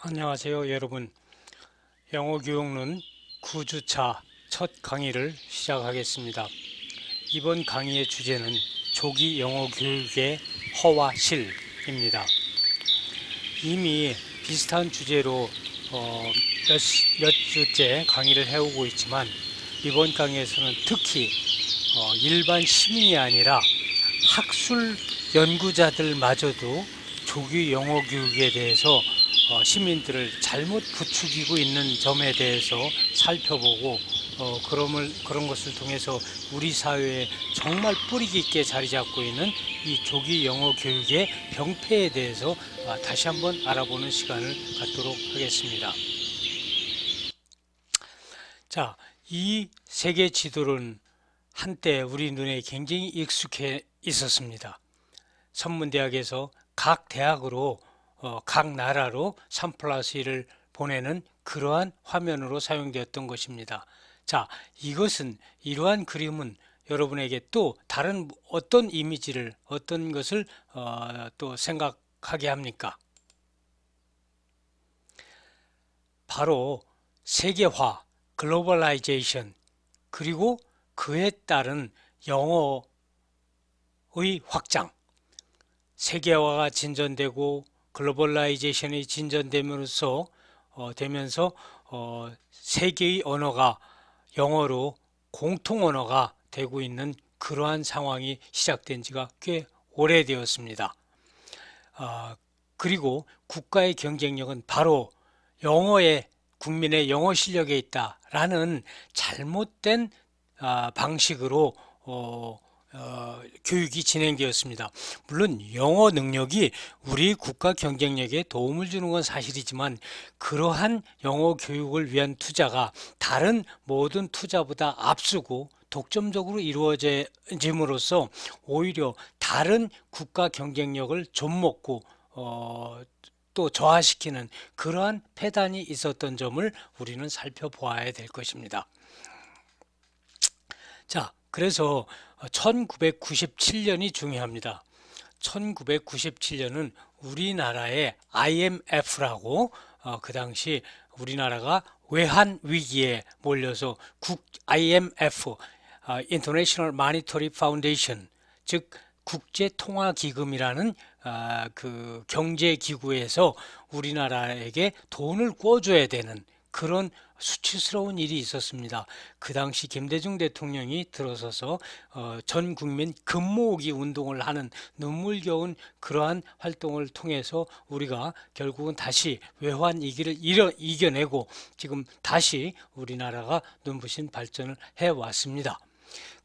안녕하세요, 여러분. 영어 교육론 9주차 첫 강의를 시작하겠습니다. 이번 강의의 주제는 조기 영어 교육의 허와 실입니다. 이미 비슷한 주제로 몇 주째 강의를 해오고 있지만 이번 강의에서는 특히 일반 시민이 아니라 학술 연구자들마저도 조기 영어 교육에 대해서 시민들을 잘못 부추기고 있는 점에 대해서 살펴보고 그런 것을 통해서 우리 사회에 정말 뿌리 깊게 자리 잡고 있는 이 조기 영어 교육의 병폐에 대해서 다시 한번 알아보는 시간을 갖도록 하겠습니다. 자, 이 세계 지도는 한때 우리 눈에 굉장히 익숙해 있었습니다. 선문대학에서 각 대학으로 각 나라로 3+1을 보내는 그러한 화면으로 사용되었던 것입니다. 자, 이러한 그림은 여러분에게 또 다른 어떤 이미지를 어떤 것을 또 생각하게 합니까? 바로 세계화, 글로벌라이제이션, 그리고 그에 따른 영어의 확장, 세계화가 진전되고 글로벌라이제이션이 진전되면서 세계의 언어가 영어로 공통 언어가 되고 있는 그러한 상황이 시작된 지가 꽤 오래되었습니다. 그리고 국가의 경쟁력은 바로 국민의 영어 실력에 있다라는 잘못된 방식으로 교육이 진행되었습니다. 물론 영어 능력이 우리 국가 경쟁력에 도움을 주는 건 사실이지만 그러한 영어 교육을 위한 투자가 다른 모든 투자보다 앞서고 독점적으로 이루어짐으로써 오히려 다른 국가 경쟁력을 좀먹고 또 저하시키는 그러한 폐단이 있었던 점을 우리는 살펴보아야 될 것입니다. 자, 그래서 1997년이 중요합니다. 1997년은 우리나라의 IMF라고 그 당시 우리나라가 외환 위기에 몰려서 IMF, International Monetary Foundation, 즉 국제통화기금이라는 그 경제기구에서 우리나라에게 돈을 꿔줘야 되는 그런 수치스러운 일이 있었습니다. 그 당시 김대중 대통령이 들어서서 전 국민 금 모으기 운동을 하는 눈물겨운 그러한 활동을 통해서 우리가 결국은 다시 외환 위기를 이겨내고 지금 다시 우리나라가 눈부신 발전을 해왔습니다.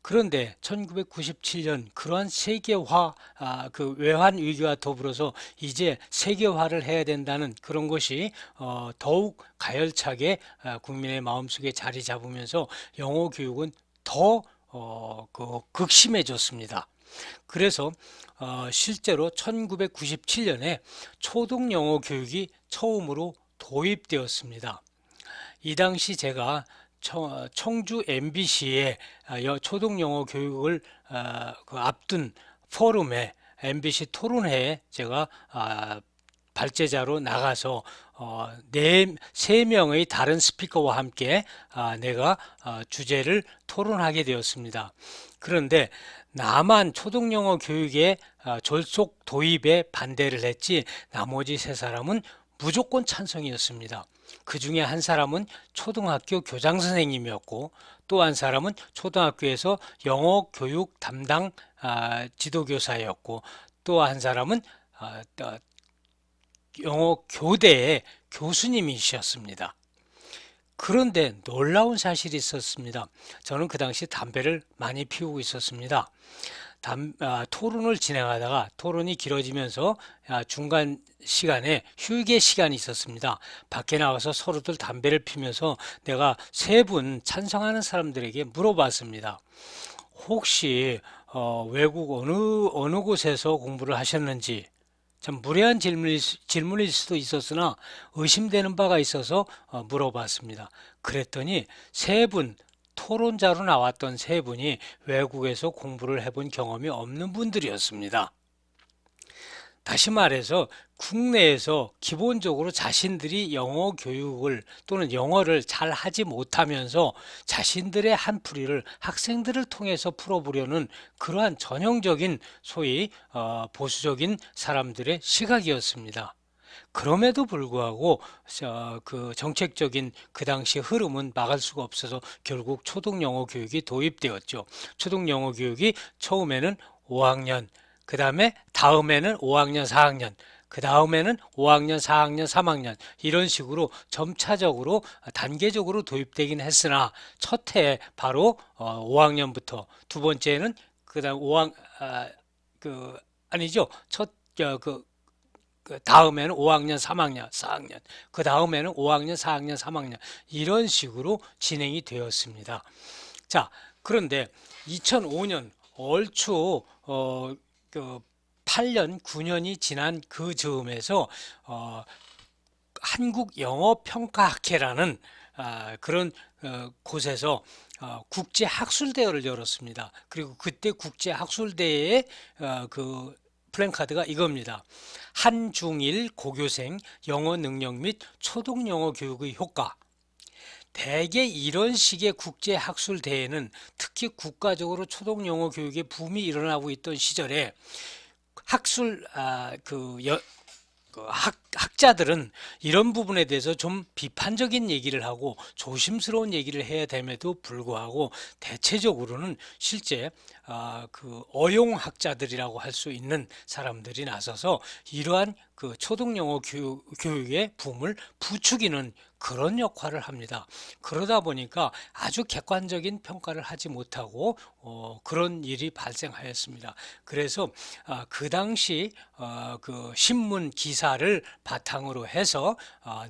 그런데 1997년 그러한 세계화, 그 외환 위기와 더불어서 이제 세계화를 해야 된다는 그런 것이 더욱 가열차게 국민의 마음속에 자리 잡으면서 영어 교육은 더 극심해졌습니다. 그래서 실제로 1997년에 초등 영어 교육이 처음으로 도입되었습니다. 이 당시 제가 청주 MBC의 초등 영어 교육을 앞둔 포럼에 MBC 토론회에 제가 발제자로 나가서 세 명의 다른 스피커와 함께 내가 주제를 토론하게 되었습니다. 그런데 나만 초등영어 교육의 졸속 도입에 반대를 했지 나머지 세 사람은 무조건 찬성이었습니다. 그 중에 한 사람은 초등학교 교장 선생님이었고 또 한 사람은 초등학교에서 영어 교육 담당 지도교사였고 또 한 사람은 영어 교대의 교수님이셨습니다. 그런데 놀라운 사실이 있었습니다. 저는 그 당시 담배를 많이 피우고 있었습니다. 토론을 진행하다가 토론이 길어지면서 중간 시간에 휴게 시간이 있었습니다. 밖에 나가서 서로들 담배를 피면서 내가 세 분 찬성하는 사람들에게 물어봤습니다. 혹시 외국 어느 곳에서 공부를 하셨는지, 참 무례한 질문일 수도 있었으나 의심되는 바가 있어서 물어봤습니다. 그랬더니 토론자로 나왔던 세 분이 외국에서 공부를 해본 경험이 없는 분들이었습니다. 다시 말해서 국내에서 기본적으로 자신들이 영어 교육을 또는 영어를 잘 하지 못하면서 자신들의 한풀이를 학생들을 통해서 풀어보려는 그러한 전형적인 소위 보수적인 사람들의 시각이었습니다. 그럼에도 불구하고 그 정책적인 그 당시 흐름은 막을 수가 없어서 결국 초등 영어 교육이 도입되었죠. 초등 영어 교육이 처음에는 5학년, 그 다음에는 5학년, 4학년, 그 다음에는 5학년, 4학년, 3학년 이런 식으로 점차적으로 단계적으로 도입되긴 했으나 첫 해에 바로 5학년부터 두 번째는 그다음 5학 그 아니죠. 그 다음에는 5학년, 3학년, 4학년, 그 다음에는 5학년, 4학년, 3학년 이런 식으로 진행이 되었습니다. 자, 그런데 2005년 얼추 그 8년, 9년이 지난 그 즈음에서 한국영어평가학회라는 그런 곳에서 국제학술대회를 열었습니다. 그리고 그때 국제학술대회의 그 플랜카드가 이겁니다. 한중일 고교생 영어 능력 및 초등 영어 교육의 효과. 대개 이런 식의 국제학술대회는 특히 국가적으로 초등 영어 교육의 붐이 일어나고 있던 시절에 학술 학자들은 이런 부분에 대해서 좀 비판적인 얘기를 하고 조심스러운 얘기를 해야 됨에도 불구하고 대체적으로는 실제 그 어용학자들이라고 할 수 있는 사람들이 나서서 이러한 그 초등 영어 교육의 붐을 부추기는 그런 역할을 합니다. 그러다 보니까 아주 객관적인 평가를 하지 못하고 그런 일이 발생하였습니다. 그래서 그 당시 그 신문 기사를 바탕으로 해서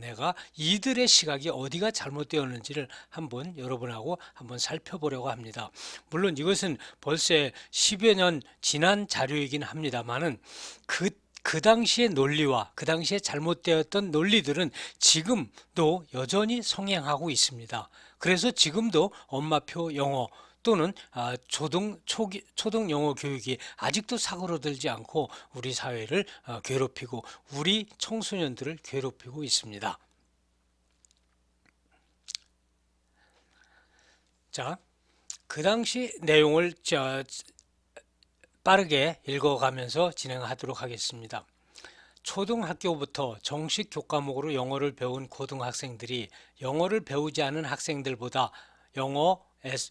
내가 이들의 시각이 어디가 잘못되었는지를 한번 여러분하고 한번 살펴보려고 합니다. 물론 이것은 벌써 10여 년 지난 자료이긴 합니다만은 그 당시의 논리와 그 당시에 잘못되었던 논리들은 지금도 여전히 성행하고 있습니다. 그래서 지금도 엄마표 영어 또는 초등 영어 교육이 아직도 사그러들지 않고 우리 사회를 괴롭히고 우리 청소년들을 괴롭히고 있습니다. 자, 그 당시 내용을 빠르게 읽어가면서 진행하도록 하겠습니다. 초등학교부터 정식 교과목으로 영어를 배운 고등학생들이 영어를 배우지 않은 학생들보다 영어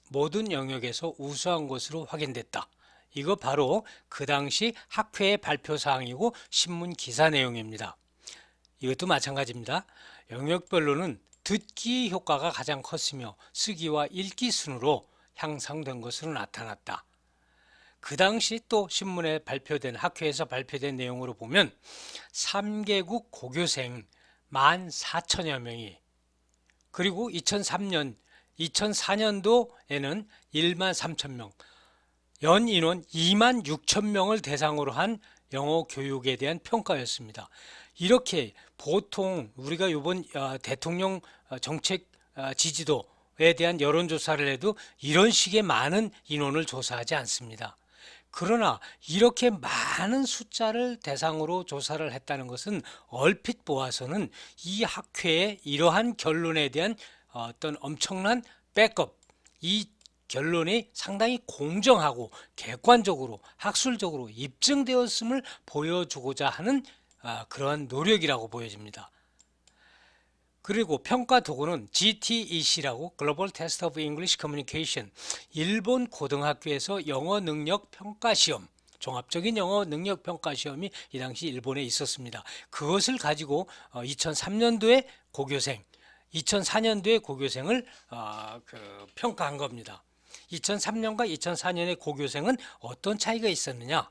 모든 영역에서 우수한 것으로 확인됐다. 이거 바로 그 당시 학회의 발표 사항이고 신문 기사 내용입니다. 이것도 마찬가지입니다. 영역별로는 듣기 효과가 가장 컸으며 쓰기와 읽기 순으로 향상된 것으로 나타났다. 그 당시 또 신문에 발표된 학회에서 발표된 내용으로 보면 3개국 고교생 14,000여 명이 그리고 2004년도에는 13,000명 연 인원 26,000명을 대상으로 한 영어 교육에 대한 평가였습니다. 이렇게 보통 우리가 이번 대통령 정책 지지도에 대한 여론조사를 해도 이런 식의 많은 인원을 조사하지 않습니다. 그러나 이렇게 많은 숫자를 대상으로 조사를 했다는 것은 얼핏 보아서는 이 학회의 이러한 결론에 대한 어떤 엄청난 백업, 이 결론이 상당히 공정하고 객관적으로 학술적으로 입증되었음을 보여주고자 하는 그러한 노력이라고 보여집니다. 그리고 평가 도구는 GTEC라고 Global Test of English Communication, 일본 고등학교에서 영어 능력 평가 시험, 종합적인 영어 능력 평가 시험이 이 당시 일본에 있었습니다. 그것을 가지고 2003년도에 고교생, 2004년도에 고교생을 평가한 겁니다. 2003년과 2004년의 고교생은 어떤 차이가 있었느냐?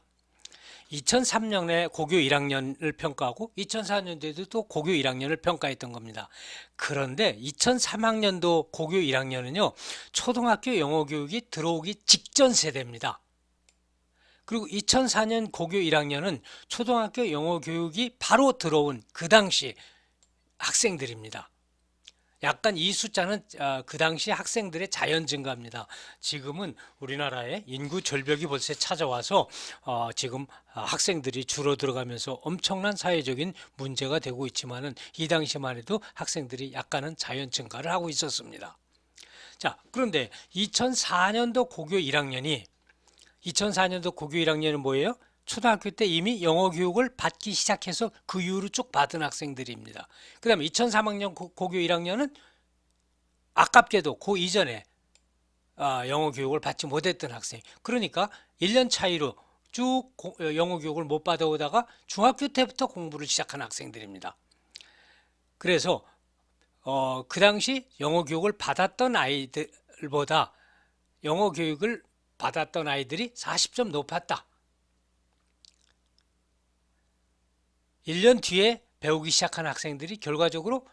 2003년에 고교 1학년을 평가하고 2004년도에도 또 고교 1학년을 평가했던 겁니다. 그런데 2003학년도 고교 1학년은요, 초등학교 영어 교육이 들어오기 직전 세대입니다. 그리고 2004년 고교 1학년은 초등학교 영어 교육이 바로 들어온 그 당시 학생들입니다. 약간 이 숫자는 그 당시 학생들의 자연 증가입니다. 지금은 우리나라에 인구 절벽이 벌써 찾아와서 지금 학생들이 줄어들어가면서 엄청난 사회적인 문제가 되고 있지만은 이 당시만 해도 학생들이 약간은 자연 증가를 하고 있었습니다. 자, 그런데 2004년도 고교 1학년이 2004년도 고교 1학년은 뭐예요? 초등학교 때 이미 영어 교육을 받기 시작해서 그 이후로 쭉 받은 학생들입니다. 그 다음에 2003학년 고교 1학년은 아깝게도 그 이전에 영어 교육을 받지 못했던 학생. 그러니까 1년 차이로 쭉 영어 교육을 못 받아오다가 중학교 때부터 공부를 시작한 학생들입니다. 그래서 그 당시 영어 교육을 받았던 아이들보다 영어 교육을 받았던 아이들이 40점 높았다. 1년 뒤에 배우기 시작한 학생들이 결과적으로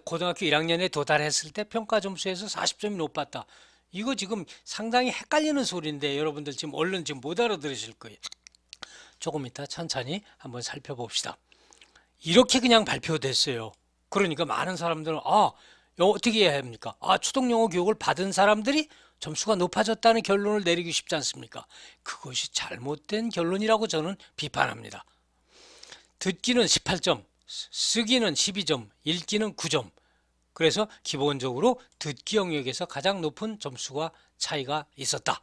고등학교 1학년에 도달했을 때 평가 점수에서 40점이 높았다. 이거 지금 상당히 헷갈리는 소리인데 여러분들 지금 얼른 지금 못 알아들으실 거예요. 조금 이따 천천히 한번 살펴봅시다. 이렇게 그냥 발표됐어요. 그러니까 많은 사람들은 어떻게 해야 합니까? 초등영어 교육을 받은 사람들이 점수가 높아졌다는 결론을 내리기 쉽지 않습니까? 그것이 잘못된 결론이라고 저는 비판합니다. 듣기는 18점, 쓰기는 12점, 읽기는 9점. 그래서 기본적으로 듣기 영역에서 가장 높은 점수가 차이가 있었다.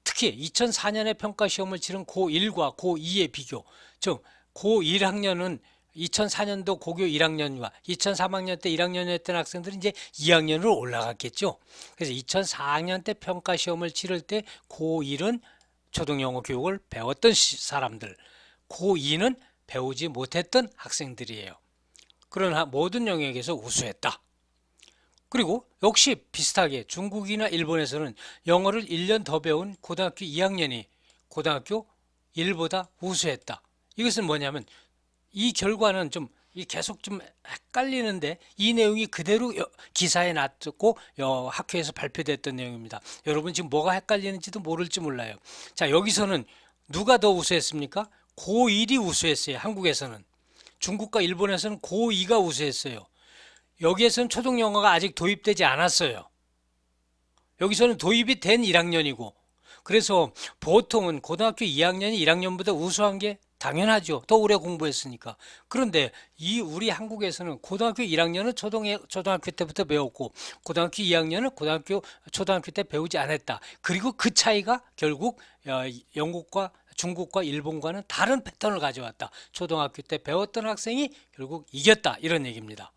특히 2004년에 평가시험을 치른 고1과 고2의 비교, 즉 고1학년은 2004년도 고교 1학년과 2003학년 때 1학년이었던 학생들이 이제 2학년으로 올라갔겠죠. 그래서 2004학년 때 평가시험을 치를 때 고1은 초등영어 교육을 배웠던 사람들, 고2는 배우지 못했던 학생들이에요. 그러나 모든 영역에서 우수했다. 그리고 역시 비슷하게 중국이나 일본에서는 영어를 1년 더 배운 고등학교 2학년이 고등학교 1보다 우수했다. 이것은 뭐냐면 이 결과는 좀 계속 좀 헷갈리는데 이 내용이 그대로 기사에 놨고 학회에서 발표됐던 내용입니다. 여러분 지금 뭐가 헷갈리는지도 모를지 몰라요. 자, 여기서는 누가 더 우수했습니까? 고1이 우수했어요. 한국에서는. 중국과 일본에서는 고2가 우수했어요. 여기에서는 초등영어가 아직 도입되지 않았어요. 여기서는 도입이 된 1학년이고 그래서 보통은 고등학교 2학년이 1학년보다 우수한 게 당연하죠. 더 오래 공부했으니까. 그런데 우리 한국에서는 고등학교 1학년은 초등학교 때부터 배웠고 고등학교 2학년은 초등학교 때 배우지 않았다. 그리고 그 차이가 결국 영국과 중국과 일본과는 다른 패턴을 가져왔다. 초등학교 때 배웠던 학생이 결국 이겼다. 이런 얘기입니다.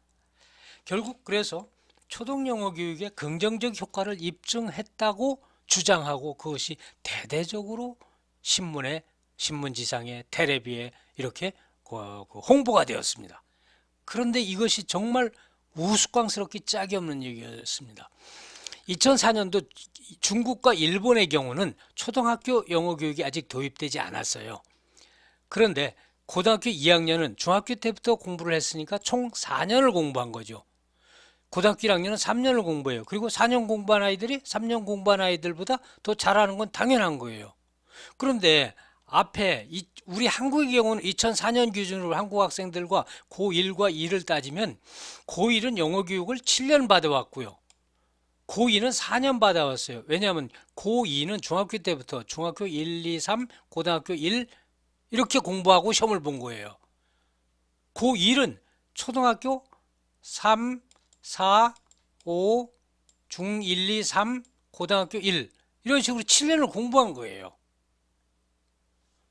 결국 그래서 초등영어 교육에 긍정적 효과를 입증했다고 주장하고 그것이 대대적으로 신문지상에 텔레비에 이렇게 홍보가 되었습니다. 그런데 이것이 정말 우스꽝스럽게 짝이 없는 얘기였습니다. 2004년도 중국과 일본의 경우는 초등학교 영어 교육이 아직 도입되지 않았어요. 그런데 고등학교 2학년은 중학교 때부터 공부를 했으니까 총 4년을 공부한 거죠. 고등학교 1학년은 3년을 공부해요. 그리고 4년 공부한 아이들이 3년 공부한 아이들보다 더 잘하는 건 당연한 거예요. 그런데 앞에 우리 한국의 경우는 2004년 기준으로 한국 학생들과 고1과 2를 따지면 고1은 영어 교육을 7년 받아왔고요. 고2는 4년 받아왔어요. 왜냐하면 고2는 중학교 때부터 중학교 1, 2, 3, 고등학교 1 이렇게 공부하고 시험을 본 거예요. 고1은 초등학교 3, 4, 5, 중 1, 2, 3, 고등학교 1 이런 식으로 7년을 공부한 거예요.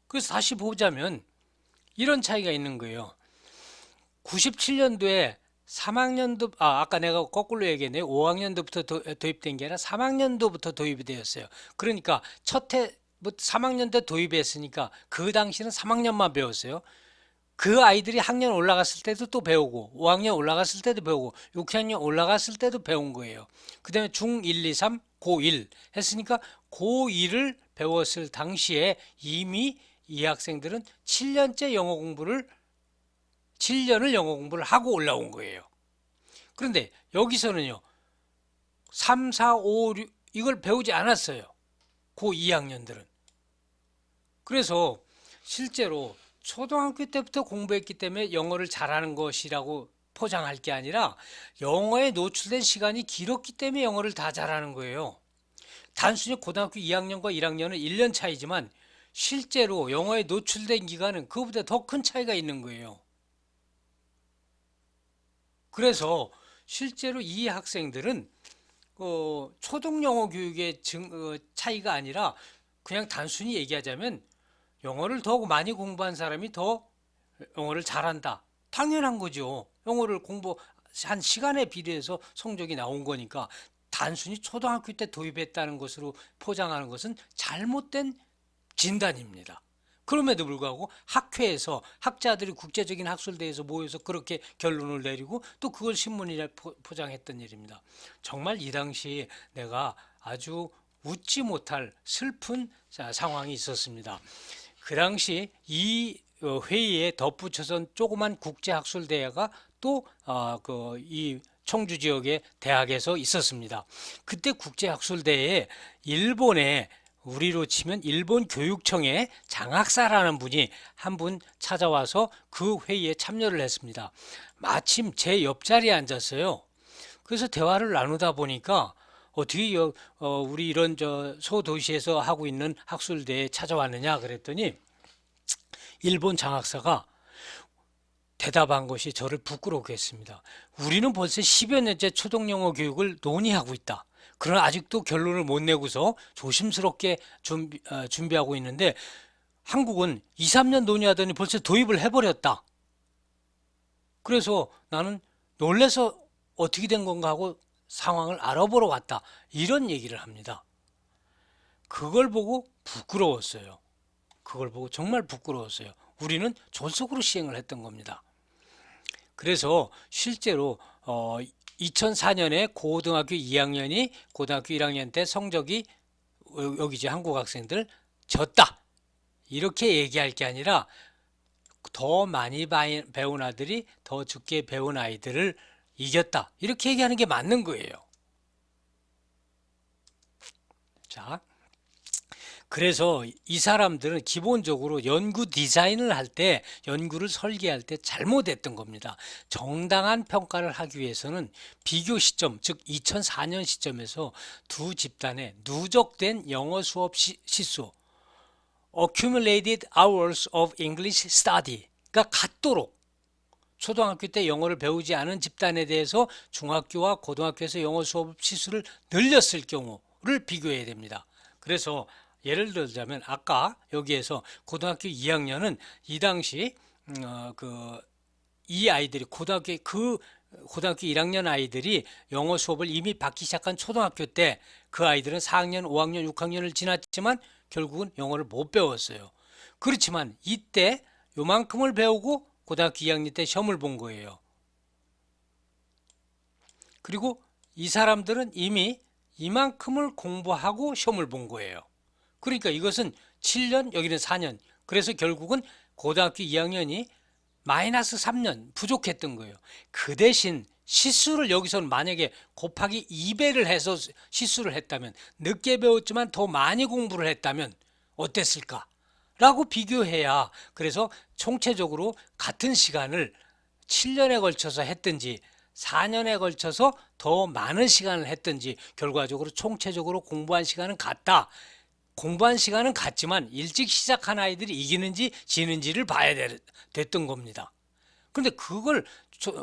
그래서 다시 보자면 이런 차이가 있는 거예요. 97년도에 3학년도 아까 내가 거꾸로 얘기했네요. 5학년도부터 도입된 게 아니라 3학년도부터 도입이 되었어요. 그러니까 첫해 3학년 때 도입했으니까 그 당시는 3학년만 배웠어요. 그 아이들이 학년 올라갔을 때도 또 배우고 5학년 올라갔을 때도 배우고 6학년 올라갔을 때도 배운 거예요. 그 다음에 중 1, 2, 3, 고1 했으니까 고1을 배웠을 당시에 이미 이 학생들은 7년을 영어 공부를 하고 올라온 거예요. 그런데 여기서는요. 3, 4, 5, 6 이걸 배우지 않았어요. 고 2학년들은. 그래서 실제로 초등학교 때부터 공부했기 때문에 영어를 잘하는 것이라고 포장할 게 아니라 영어에 노출된 시간이 길었기 때문에 영어를 다 잘하는 거예요. 단순히 고등학교 2학년과 1학년은 1년 차이지만 실제로 영어에 노출된 기간은 그보다 더 큰 차이가 있는 거예요. 그래서 실제로 이 학생들은 초등 영어 교육의 차이가 아니라 그냥 단순히 얘기하자면 영어를 더 많이 공부한 사람이 더 영어를 잘한다. 당연한 거죠. 영어를 공부한 시간에 비례해서 성적이 나온 거니까 단순히 초등학교 때 도입했다는 것으로 포장하는 것은 잘못된 진단입니다. 그럼에도 불구하고 학회에서 학자들이 국제적인 학술대회에서 모여서 그렇게 결론을 내리고 또 그걸 신문이라 포장했던 일입니다. 정말 이 당시 내가 아주 웃지 못할 슬픈 상황이 있었습니다. 그 당시 이 회의에 덧붙여서 조그만 국제학술대회가 또 이 청주 지역의 대학에서 있었습니다. 그때 국제학술대회에 일본의 우리로 치면 일본 교육청의 장학사라는 분이 한 분 찾아와서 그 회의에 참여를 했습니다. 마침 제 옆자리에 앉았어요. 그래서 대화를 나누다 보니까 어떻게 우리 이런 소도시에서 하고 있는 학술대회에 찾아왔느냐 그랬더니 일본 장학사가 대답한 것이 저를 부끄럽게 했습니다. 우리는 벌써 10여 년째 초등영어 교육을 논의하고 있다. 그러나 아직도 결론을 못 내고서 조심스럽게 준비하고 있는데 한국은 2, 3년 논의하더니 벌써 도입을 해버렸다. 그래서 나는 놀라서 어떻게 된 건가 하고 상황을 알아보러 왔다. 이런 얘기를 합니다. 그걸 보고 부끄러웠어요. 그걸 보고 정말 부끄러웠어요. 우리는 졸속으로 시행을 했던 겁니다. 그래서 실제로 2004년에 고등학교 2학년이 고등학교 1학년 때 성적이 여기 이제 한국 학생들 졌다. 이렇게 얘기할 게 아니라 더 많이 배운 아들이 더 적게 배운 아이들을 이겼다. 이렇게 얘기하는 게 맞는 거예요. 자, 그래서 이 사람들은 기본적으로 연구 디자인을 할 때, 연구를 설계할 때 잘못했던 겁니다. 정당한 평가를 하기 위해서는 비교 시점, 즉 2004년 시점에서 두 집단의 누적된 영어 수업 시수, accumulated hours of English study가 같도록 초등학교 때 영어를 배우지 않은 집단에 대해서 중학교와 고등학교에서 영어 수업 시수를 늘렸을 경우를 비교해야 됩니다. 그래서 예를 들자면 아까 여기에서 고등학교 2학년은 이 당시 이 아이들이 고등학교 1학년 아이들이 영어 수업을 이미 받기 시작한 초등학교 때 그 아이들은 4학년, 5학년, 6학년을 지났지만 결국은 영어를 못 배웠어요. 그렇지만 이때 요만큼을 배우고 고등학교 2학년 때 시험을 본 거예요. 그리고 이 사람들은 이미 이만큼을 공부하고 시험을 본 거예요. 그러니까 이것은 7년, 여기는 4년. 그래서 결국은 고등학교 2학년이 마이너스 3년 부족했던 거예요. 그 대신 시수를 여기서는 만약에 곱하기 2배를 해서 시수를 했다면, 늦게 배웠지만 더 많이 공부를 했다면 어땠을까? 라고 비교해야, 그래서 총체적으로 같은 시간을 7년에 걸쳐서 했든지 4년에 걸쳐서 더 많은 시간을 했든지 결과적으로 총체적으로 공부한 시간은 같다. 공부한 시간은 같지만 일찍 시작한 아이들이 이기는지 지는지를 봐야 됐던 겁니다. 그런데 그걸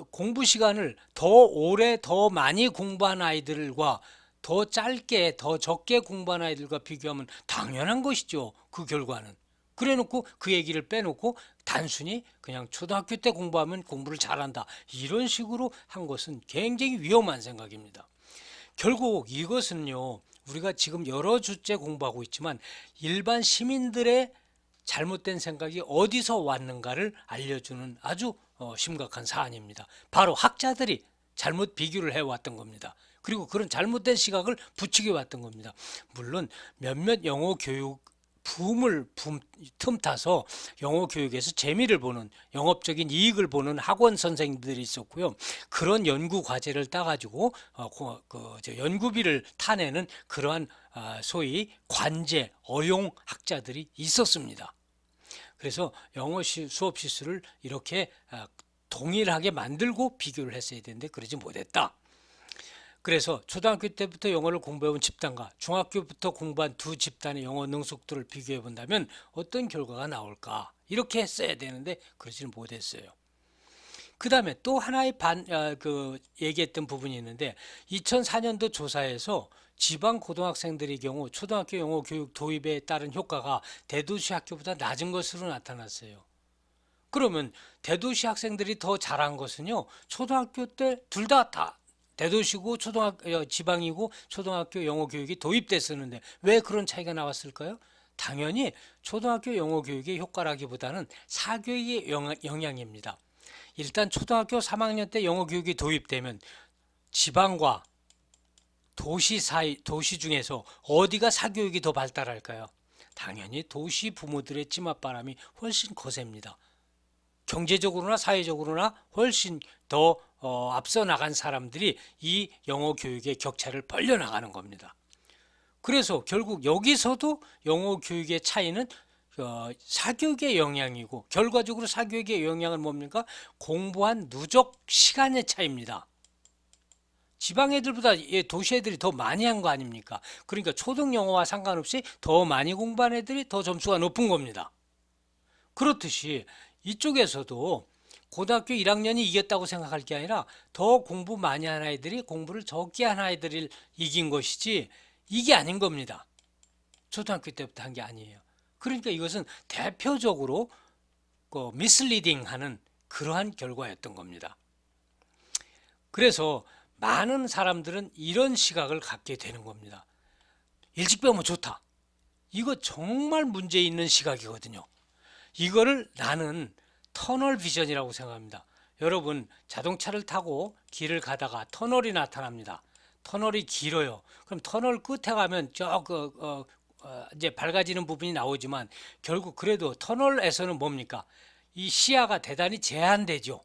공부 시간을 더 오래 더 많이 공부한 아이들과 더 짧게 더 적게 공부한 아이들과 비교하면 당연한 것이죠. 그 결과는. 그래 놓고 그 얘기를 빼놓고 단순히 그냥 초등학교 때 공부하면 공부를 잘한다. 이런 식으로 한 것은 굉장히 위험한 생각입니다. 결국 이것은요. 우리가 지금 여러 주째 공부하고 있지만 일반 시민들의 잘못된 생각이 어디서 왔는가를 알려주는 아주 심각한 사안입니다. 바로 학자들이 잘못 비교를 해왔던 겁니다. 그리고 그런 잘못된 시각을 부추겨 왔던 겁니다. 물론 몇몇 영어 교육 붐을 틈타서 영어 교육에서 재미를 보는, 영업적인 이익을 보는 학원 선생님들이 있었고요. 그런 연구 과제를 따가지고 연구비를 타내는 그러한 소위 관제, 어용 학자들이 있었습니다. 그래서 영어 수업 시수를 이렇게 동일하게 만들고 비교를 했어야 되는데 그러지 못했다. 그래서 초등학교 때부터 영어를 공부해온 집단과 중학교부터 공부한 두 집단의 영어 능숙도를 비교해 본다면 어떤 결과가 나올까? 이렇게 했어야 되는데 그러지는 못했어요. 그 다음에 또 하나의 얘기했던 부분이 있는데 2004년도 조사에서 지방 고등학생들의 경우 초등학교 영어 교육 도입에 따른 효과가 대도시 학교보다 낮은 것으로 나타났어요. 그러면 대도시 학생들이 더 잘한 것은요, 초등학교 때 둘 다 대도시고 지방이고 초등학교 영어 교육이 도입됐었는데 왜 그런 차이가 나왔을까요? 당연히 초등학교 영어 교육의 효과라기보다는 사교육의 영향입니다. 일단 초등학교 3학년 때 영어 교육이 도입되면 지방과 도시 중에서 어디가 사교육이 더 발달할까요? 당연히 도시 부모들의 찜맛바람이 훨씬 거셉니다. 경제적으로나 사회적으로나 훨씬 더 앞서 나간 사람들이 이 영어 교육의 격차를 벌려나가는 겁니다. 그래서 결국 여기서도 영어 교육의 차이는 사교육의 영향이고 결과적으로 사교육의 영향은 뭡니까? 공부한 누적 시간의 차이입니다. 지방 애들보다 도시 애들이 더 많이 한 거 아닙니까? 그러니까 초등 영어와 상관없이 더 많이 공부한 애들이 더 점수가 높은 겁니다. 그렇듯이 이쪽에서도 고등학교 1학년이 이겼다고 생각할 게 아니라 더 공부 많이 한 아이들이 공부를 적게 한 아이들을 이긴 것이지 이게 아닌 겁니다. 초등학교 때부터 한 게 아니에요. 그러니까 이것은 대표적으로 미슬리딩하는 그러한 결과였던 겁니다. 그래서 많은 사람들은 이런 시각을 갖게 되는 겁니다. 일찍 배우면 좋다. 이거 정말 문제 있는 시각이거든요. 이거를 나는 터널 비전이라고 생각합니다. 여러분 자동차를 타고 길을 가다가 터널이 나타납니다. 터널이 길어요. 그럼 터널 끝에 가면 이제 밝아지는 부분이 나오지만 결국 그래도 터널에서는 뭡니까? 이 시야가 대단히 제한되죠.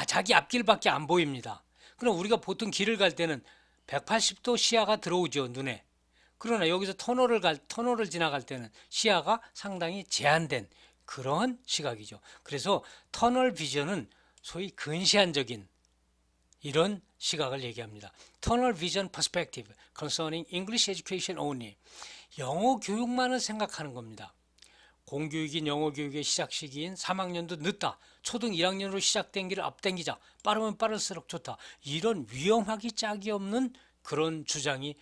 자기 앞길밖에 안 보입니다. 그럼 우리가 보통 길을 갈 때는 180도 시야가 들어오죠, 눈에. 그러나 여기서 터널을 지나갈 때는 시야가 상당히 제한된 그런 시각이죠. 그래서 터널 비전은 소위 근시안적인 이런 시각을 얘기합니다. Tunnel Vision Perspective concerning English Education only. 영어 교육만을 생각하는 겁니다. 공교육인 영어 교육의 시작 시기인 3학년도 늦다. 초등 1학년으로 시작된 길을 앞당기자. 빠르면 빠를수록 좋다. 이런 위험하기 짝이 없는 그런 주장이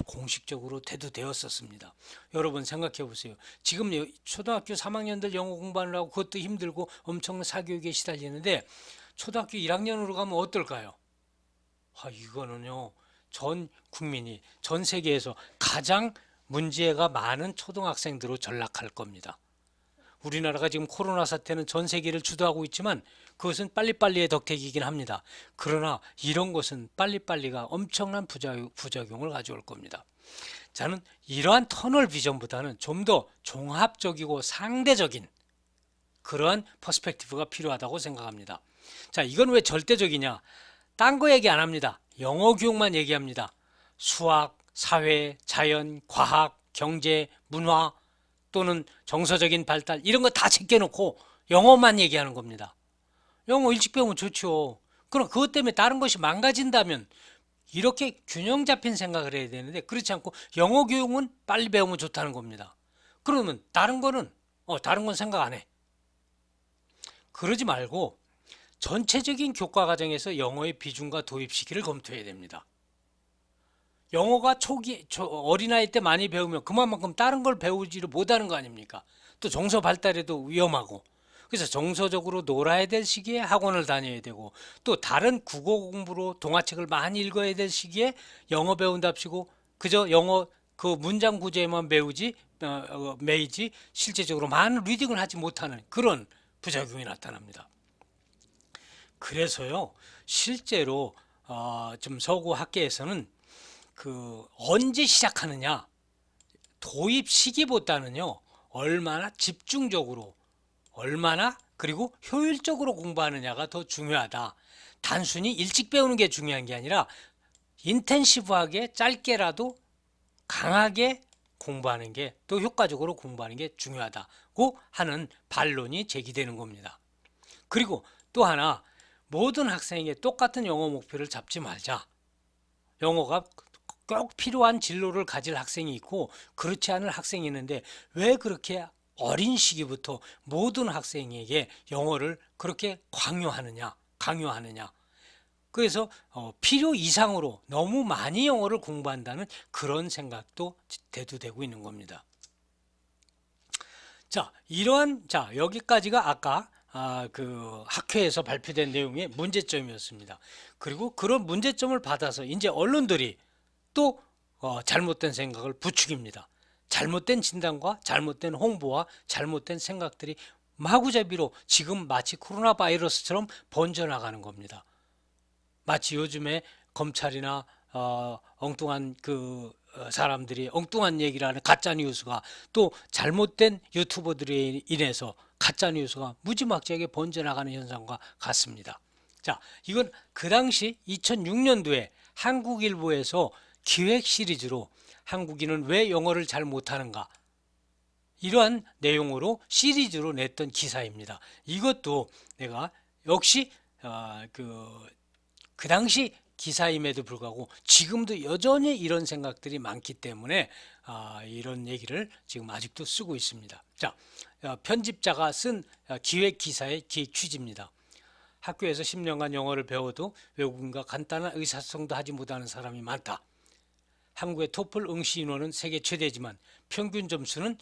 공식적으로 대두되었었습니다. 여러분 생각해 보세요. 지금 초등학교 3학년들 영어 공부하느라고 그것도 힘들고 엄청난 사교육에 시달리는데 초등학교 1학년으로 가면 어떨까요? 이거는요, 전 국민이 전 세계에서 가장 문제가 많은 초등학생들로 전락할 겁니다. 우리나라가 지금 코로나 사태는 전 세계를 주도하고 있지만 그것은 빨리빨리의 덕택이긴 합니다. 그러나 이런 것은 빨리빨리가 엄청난 부작용을 가져올 겁니다. 저는 이러한 터널 비전보다는 좀 더 종합적이고 상대적인 그러한 퍼스펙티브가 필요하다고 생각합니다. 자, 이건 왜 절대적이냐? 딴 거 얘기 안 합니다. 영어 교육만 얘기합니다. 수학, 사회, 자연, 과학, 경제, 문화 또는 정서적인 발달 이런 거 다 제껴놓고 영어만 얘기하는 겁니다. 영어 일찍 배우면 좋죠. 그럼 그것 때문에 다른 것이 망가진다면 이렇게 균형 잡힌 생각을 해야 되는데 그렇지 않고 영어 교육은 빨리 배우면 좋다는 겁니다. 그러면 다른 건 생각 안 해. 그러지 말고 전체적인 교과 과정에서 영어의 비중과 도입 시기를 검토해야 됩니다. 영어가 어린아이 때 많이 배우면 그만큼 다른 걸 배우지를 못하는 거 아닙니까? 또 정서 발달에도 위험하고. 그래서 정서적으로 놀아야 될 시기에 학원을 다녀야 되고 또 다른 국어 공부로 동화책을 많이 읽어야 될 시기에 영어 배운답시고 그저 영어 그 문장 구조에만 매이지 실제적으로 많은 리딩을 하지 못하는 그런 부작용이 나타납니다. 그래서요, 실제로 좀 서구 학계에서는 언제 시작하느냐, 도입 시기보다는요, 얼마나 집중적으로, 그리고 효율적으로 공부하느냐가 더 중요하다. 단순히 일찍 배우는 게 중요한 게 아니라 인텐시브하게 짧게라도 강하게 공부하는 게 또 효과적으로 공부하는 게 중요하다고 하는 반론이 제기되는 겁니다. 그리고 또 하나, 모든 학생에게 똑같은 영어 목표를 잡지 말자. 영어가 꼭 필요한 진로를 가질 학생이 있고 그렇지 않은 학생이 있는데 왜 그렇게 어린 시기부터 모든 학생에게 영어를 그렇게 강요하느냐. 그래서 필요 이상으로 너무 많이 영어를 공부한다는 그런 생각도 대두되고 있는 겁니다. 자, 여기까지가 아까 그 학회에서 발표된 내용의 문제점이었습니다. 그리고 그런 문제점을 받아서 이제 언론들이 또 잘못된 생각을 부추깁니다. 잘못된 진단과 잘못된 홍보와 잘못된 생각들이 마구잡이로 지금 마치 코로나 바이러스처럼 번져나가는 겁니다. 마치 요즘에 검찰이나 엉뚱한 사람들이 엉뚱한 얘기를 하는 가짜 뉴스가 또 잘못된 유튜버들에 인해서 가짜 뉴스가 무지막지하게 번져나가는 현상과 같습니다. 자, 이건 그 당시 2006년도에 한국일보에서 기획 시리즈로 한국인은 왜 영어를 잘 못하는가 이러한 내용으로 시리즈로 냈던 기사입니다. 이것도 내가 역시 그 당시 기사임에도 불구하고 지금도 여전히 이런 생각들이 많기 때문에 이런 얘기를 지금 아직도 쓰고 있습니다. 자, 편집자가 쓴 기획 기사의 기획 취지입니다. 학교에서 10년간 영어를 배워도 외국인과 간단한 의사소통도 하지 못하는 사람이 많다. 한국의 토플 응시 인원은 세계 최대지만 평균 점수는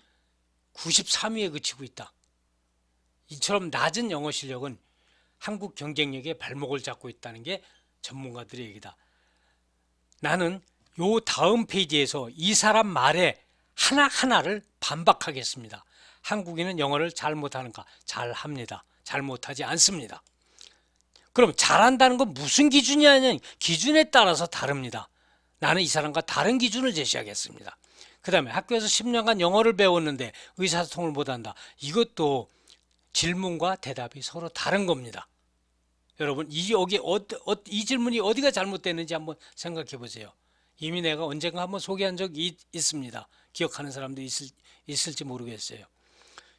93위에 그치고 있다. 이처럼 낮은 영어 실력은 한국 경쟁력의 발목을 잡고 있다는 게 전문가들의 얘기다. 나는 요 다음 페이지에서 이 사람 말에 하나하나를 반박하겠습니다. 한국인은 영어를 잘 못하는가? 잘합니다. 잘 못하지 않습니다. 그럼 잘한다는 건 무슨 기준이냐면 기준에 따라서 다릅니다. 나는 이 사람과 다른 기준을 제시하겠습니다. 그 다음에 학교에서 10년간 영어를 배웠는데 의사소통을 못한다. 이것도 질문과 대답이 서로 다른 겁니다. 여러분 이 질문이 어디가 잘못됐는지 한번 생각해 보세요. 이미 내가 언젠가 한번 소개한 적이 있습니다. 기억하는 사람도 있을지 모르겠어요.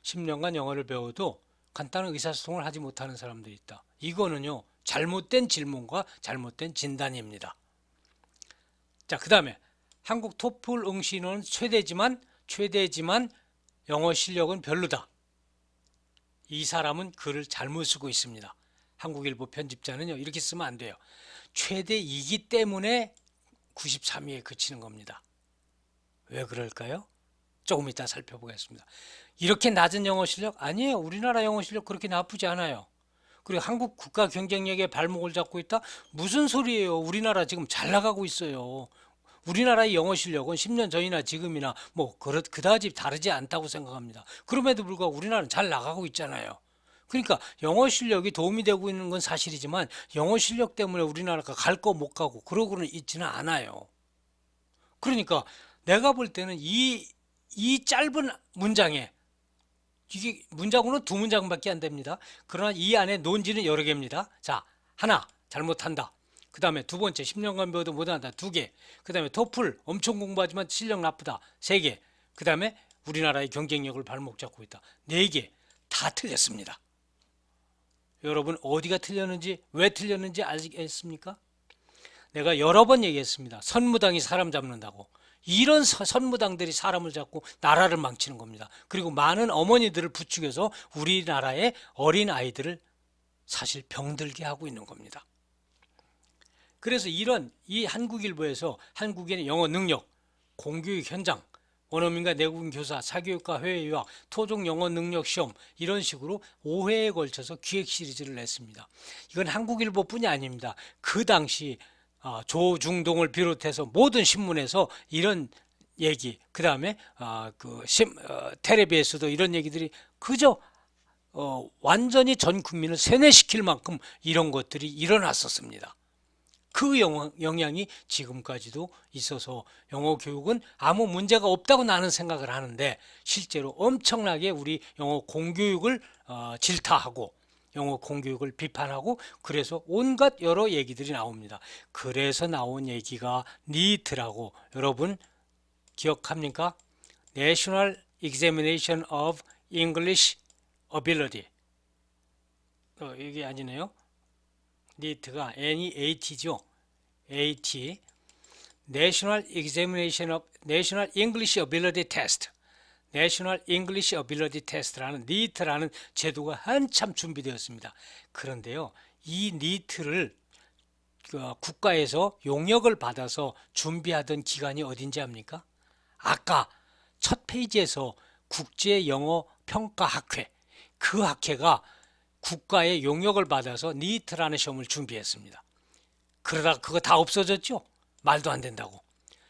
10년간 영어를 배워도 간단한 의사소통을 하지 못하는 사람도 있다. 이거는요 잘못된 질문과 잘못된 진단입니다. 자, 그 다음에 한국 토플 응시 인원은 최대지만 영어 실력은 별로다. 이 사람은 글을 잘못 쓰고 있습니다. 한국일보 편집자는요 이렇게 쓰면 안 돼요. 최대이기 때문에 93위에 그치는 겁니다. 왜 그럴까요? 조금 이따 살펴보겠습니다. 이렇게 낮은 영어 실력? 아니에요. 우리나라 영어 실력 그렇게 나쁘지 않아요. 그리고 한국 국가 경쟁력에 발목을 잡고 있다? 무슨 소리예요? 우리나라 지금 잘 나가고 있어요. 우리나라의 영어 실력은 10년 전이나 지금이나 뭐 그다지 다르지 않다고 생각합니다. 그럼에도 불구하고 우리나라는 잘 나가고 있잖아요. 그러니까 영어 실력이 도움이 되고 있는 건 사실이지만 영어 실력 때문에 우리나라가 갈 거 못 가고 그러고는 있지는 않아요. 그러니까 내가 볼 때는 이 짧은 문장에 이게 문장으로는 2문장밖에 안 됩니다. 그러나 이 안에 논지는 여러 개입니다. 자, 하나, 잘못한다. 그 다음에 두 번째, 10년간 배워도 못한다. 2개. 그 다음에 토플, 엄청 공부하지만 실력 나쁘다. 3개. 그 다음에 우리나라의 경쟁력을 발목 잡고 있다. 4개. 다 틀렸습니다. 여러분 어디가 틀렸는지 왜 틀렸는지 알겠습니까? 내가 여러 번 얘기했습니다. 선무당이 사람 잡는다고. 이런 선무당들이 사람을 잡고 나라를 망치는 겁니다. 그리고 많은 어머니들을 부추겨서 우리나라의 어린 아이들을 사실 병들게 하고 있는 겁니다. 그래서 이 한국일보에서 한국인의 영어 능력, 공교육 현장, 원어민과 내국인 교사, 사교육과 해외 유학, 토종 영어 능력 시험 이런 식으로 5회에 걸쳐서 기획 시리즈를 냈습니다. 이건 한국일보뿐이 아닙니다. 그 당시 조중동을 비롯해서 모든 신문에서 이런 얘기, 그 다음에 텔레비에서도 이런 얘기들이 그저 완전히 전 국민을 세뇌시킬 만큼 이런 것들이 일어났었습니다. 그 영향이 지금까지도 있어서 영어 교육은 아무 문제가 없다고 나는 생각을 하는데 실제로 엄청나게 우리 영어 공교육을 질타하고 영어 공교육을 비판하고 그래서 온갖 여러 얘기들이 나옵니다. 그래서 나온 얘기가 니트라고 여러분 기억합니까? National Examination of English Ability 이게 아니네요. NEET가 NEAT죠. AT National Examination of National English Ability Test. National English Ability Test라는 NEET라는 제도가 한참 준비되었습니다. 그런데요, 이 NEET를 국가에서 용역을 받아서 준비하던 기관이 어딘지 압니까? 아까 첫 페이지에서 국제영어평가학회, 그 학회가 국가의 용역을 받아서 NEET라는 시험을 준비했습니다. 그러다가 그거 다 없어졌죠? 말도 안 된다고.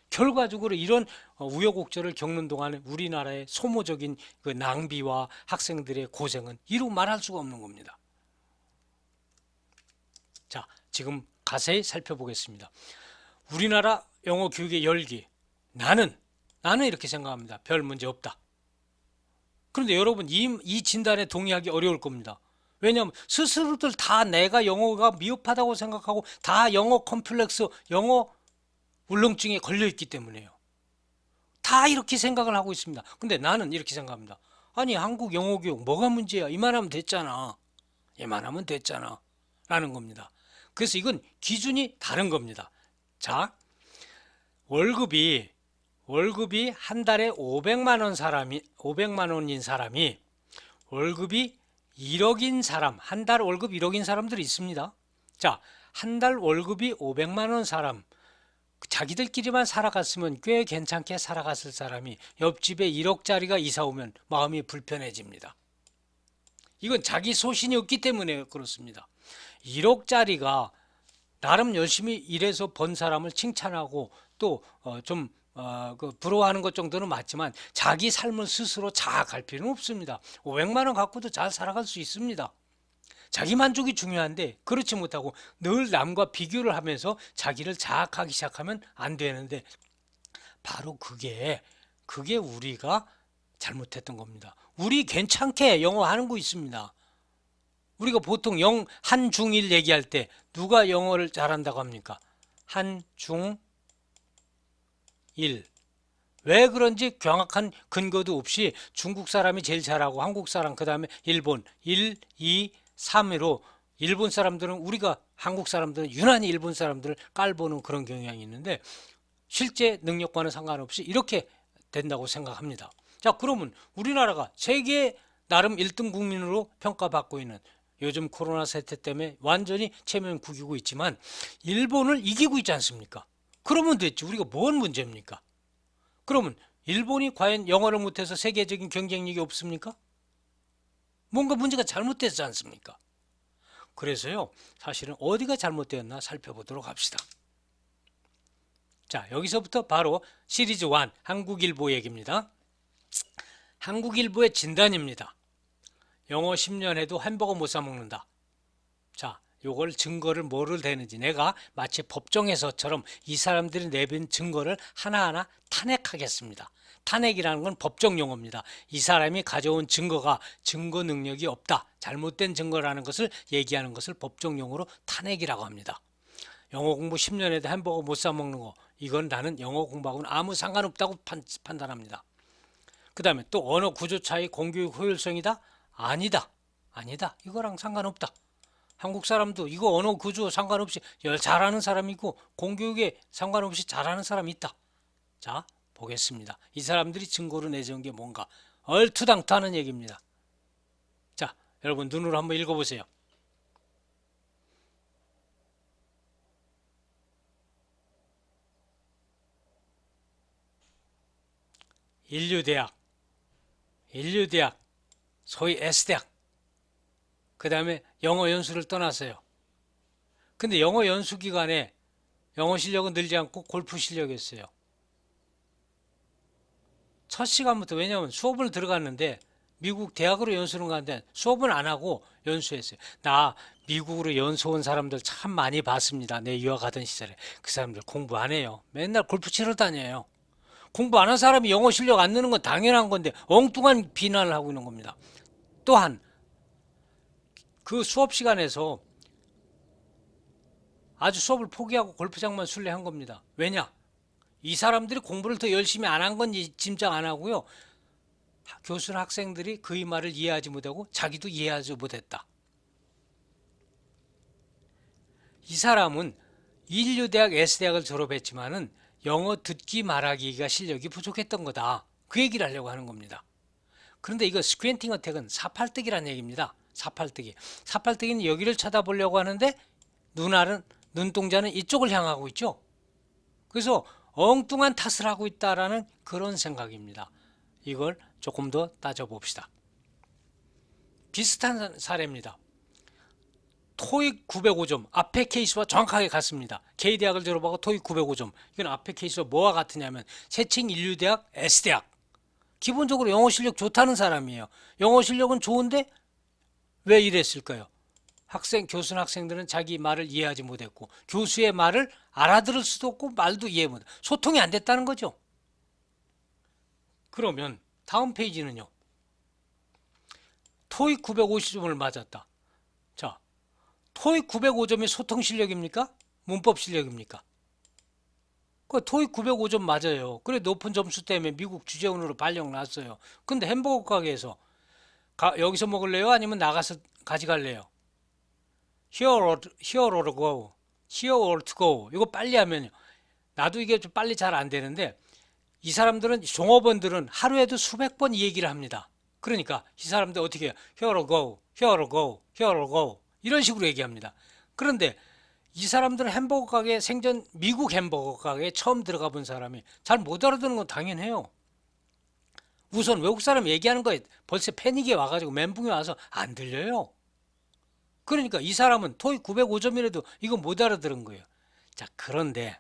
결과적으로 이런 우여곡절을 겪는 동안에 우리나라의 소모적인 그 낭비와 학생들의 고생은 이루 말할 수가 없는 겁니다. 자, 지금 자세히 살펴보겠습니다. 우리나라 영어 교육의 열기, 나는 이렇게 생각합니다. 별 문제 없다. 그런데 여러분, 이 진단에 동의하기 어려울 겁니다. 왜냐하면 스스로들 다 내가 영어가 미흡하다고 생각하고 다 영어 컴플렉스, 영어 울렁증에 걸려있기 때문에요. 다 이렇게 생각을 하고 있습니다. 근데 나는 이렇게 생각합니다. 아니, 한국 영어 교육 뭐가 문제야? 이만하면 됐잖아. 이만하면 됐잖아. 라는 겁니다. 그래서 이건 기준이 다른 겁니다. 자, 월급이 한 달에 500만 원인 사람이 월급이 1억인 사람, 한 달 월급 1억인 사람들이 있습니다. 자, 한 달 월급이 500만 원 사람, 자기들끼리만 살아갔으면 꽤 괜찮게 살아갔을 사람이 옆집에 1억짜리가 이사 오면 마음이 불편해집니다. 이건 자기 소신이 없기 때문에 그렇습니다. 1억짜리가 나름 열심히 일해서 번 사람을 칭찬하고 또 좀 부러워하는 것 정도는 맞지만 자기 삶을 스스로 자학할 필요는 없습니다. 500만 원 갖고도 잘 살아갈 수 있습니다. 자기 만족이 중요한데 그렇지 못하고 늘 남과 비교를 하면서 자기를 자학하기 시작하면 안 되는데, 바로 그게 우리가 잘못했던 겁니다. 우리 괜찮게 영어 하는 거 있습니다. 우리가 보통 한중일 얘기할 때 누가 영어를 잘한다고 합니까? 한중일. 왜 그런지 명확한 근거도 없이 중국 사람이 제일 잘하고 한국 사람, 그 다음에 일본 1, 2, 3으로 일본 사람들은, 우리가 한국 사람들은 유난히 일본 사람들을 깔보는 그런 경향이 있는데 실제 능력과는 상관없이 이렇게 된다고 생각합니다. 자, 그러면 우리나라가 세계 나름 1등 국민으로 평가받고 있는, 요즘 코로나 사태 때문에 완전히 체면국이고 있지만 일본을 이기고 있지 않습니까? 그러면 됐지. 우리가 뭔 문제입니까? 그러면 일본이 과연 영어를 못해서 세계적인 경쟁력이 없습니까? 뭔가 문제가 잘못되지 않습니까? 그래서요, 사실은 어디가 잘못되었나 살펴보도록 합시다. 자, 여기서부터 바로 시리즈 1 한국일보 얘기입니다. 한국일보의 진단입니다. 영어 10년 해도 햄버거 못 사 먹는다. 자, 요걸 증거를 뭐를 대는지, 내가 마치 법정에서처럼 이 사람들이 내빈 증거를 하나하나 탄핵하겠습니다. 탄핵이라는 건 법정 용어입니다. 이 사람이 가져온 증거가 증거 능력이 없다, 잘못된 증거라는 것을 얘기하는 것을 법정 용어로 탄핵이라고 합니다. 영어 공부 10년 해도 햄버거 못 사 먹는 거, 이건 나는 영어 공부하고는 아무 상관없다고 판단합니다. 그 다음에 또 언어 구조 차이 공교육 효율성이다? 아니다. 이거랑 상관없다. 한국 사람도 이거 언어 구조 상관없이 잘하는 사람이 있고 공교육에 상관없이 잘하는 사람이 있다. 자, 보겠습니다. 이 사람들이 증거로 내세운 게 뭔가 얼토당토하는 얘기입니다. 자, 여러분 눈으로 한번 읽어보세요. 인류대학, 소위 S대학, 그 다음에 영어 연수를 떠났어요. 근데 영어 연수 기간에 영어 실력은 늘지 않고 골프 실력이었어요. 첫 시간부터, 왜냐하면 수업을 들어갔는데 미국 대학으로 연수를 갔는데 수업은 안 하고 연수했어요. 나 미국으로 연수 온 사람들 참 많이 봤습니다. 내 유학하던 시절에. 그 사람들 공부 안 해요. 맨날 골프 치러 다녀요. 공부 안 한 사람이 영어 실력 안 느는 건 당연한 건데 엉뚱한 비난을 하고 있는 겁니다. 또한 그 수업 시간에서 아주 수업을 포기하고 골프장만 순례한 겁니다. 왜냐? 이 사람들이 공부를 더 열심히 안 한 건지 짐작 안 하고요, 교수나 학생들이 그의 말을 이해하지 못하고 자기도 이해하지 못했다. 이 사람은 인류대학 S대학을 졸업했지만은 영어 듣기 말하기가 실력이 부족했던 거다. 그 얘기를 하려고 하는 겁니다. 그런데 이거 스퀘인팅 어택은 사팔뜨기란 얘기입니다. 사팔뜨기. 사팔뜨기는 여기를 쳐다보려고 하는데 눈동자는 이쪽을 향하고 있죠. 그래서 엉뚱한 탓을 하고 있다라는 그런 생각입니다. 이걸 조금 더 따져봅시다. 비슷한 사례입니다. 토익 905점 앞에 케이스와 정확하게 같습니다. K대학을 졸업하고 토익 905점. 이건 앞에 케이스와 뭐와 같으냐면 세칭 인류대학 S대학. 기본적으로 영어 실력 좋다는 사람이에요. 영어 실력은 좋은데 왜 이랬을까요? 교수나 학생들은 자기 말을 이해하지 못했고 교수의 말을 알아들을 수도 없고 말도 이해 못해. 소통이 안 됐다는 거죠. 그러면 다음 페이지는요. 토익 950점을 맞았다. 자, 토익 905점이 소통 실력입니까? 문법 실력입니까? 토익 905점 맞아요. 그래 높은 점수 때문에 미국 주재원으로 발령 났어요. 근데 햄버거 가게에서 여기서 먹을래요? 아니면 나가서 가져갈래요? Here or to go. Here or to go. 이거 빨리 하면요. 나도 이게 좀 빨리 잘 안 되는데 이 사람들은 종업원들은 하루에도 수백 번 이 얘기를 합니다. 그러니까 이 사람들 어떻게 해요? Here or go. Here or go. Here or go. 이런 식으로 얘기합니다. 그런데 이 사람들은 햄버거 가게 미국 햄버거 가게에 처음 들어가 본 사람이 잘 못 알아듣는 건 당연해요. 우선 외국 사람 얘기하는 거에 벌써 패닉이 와가지고 멘붕이 와서 안 들려요. 그러니까 이 사람은 토익 905점이라도 이거 못 알아들은 거예요. 자, 그런데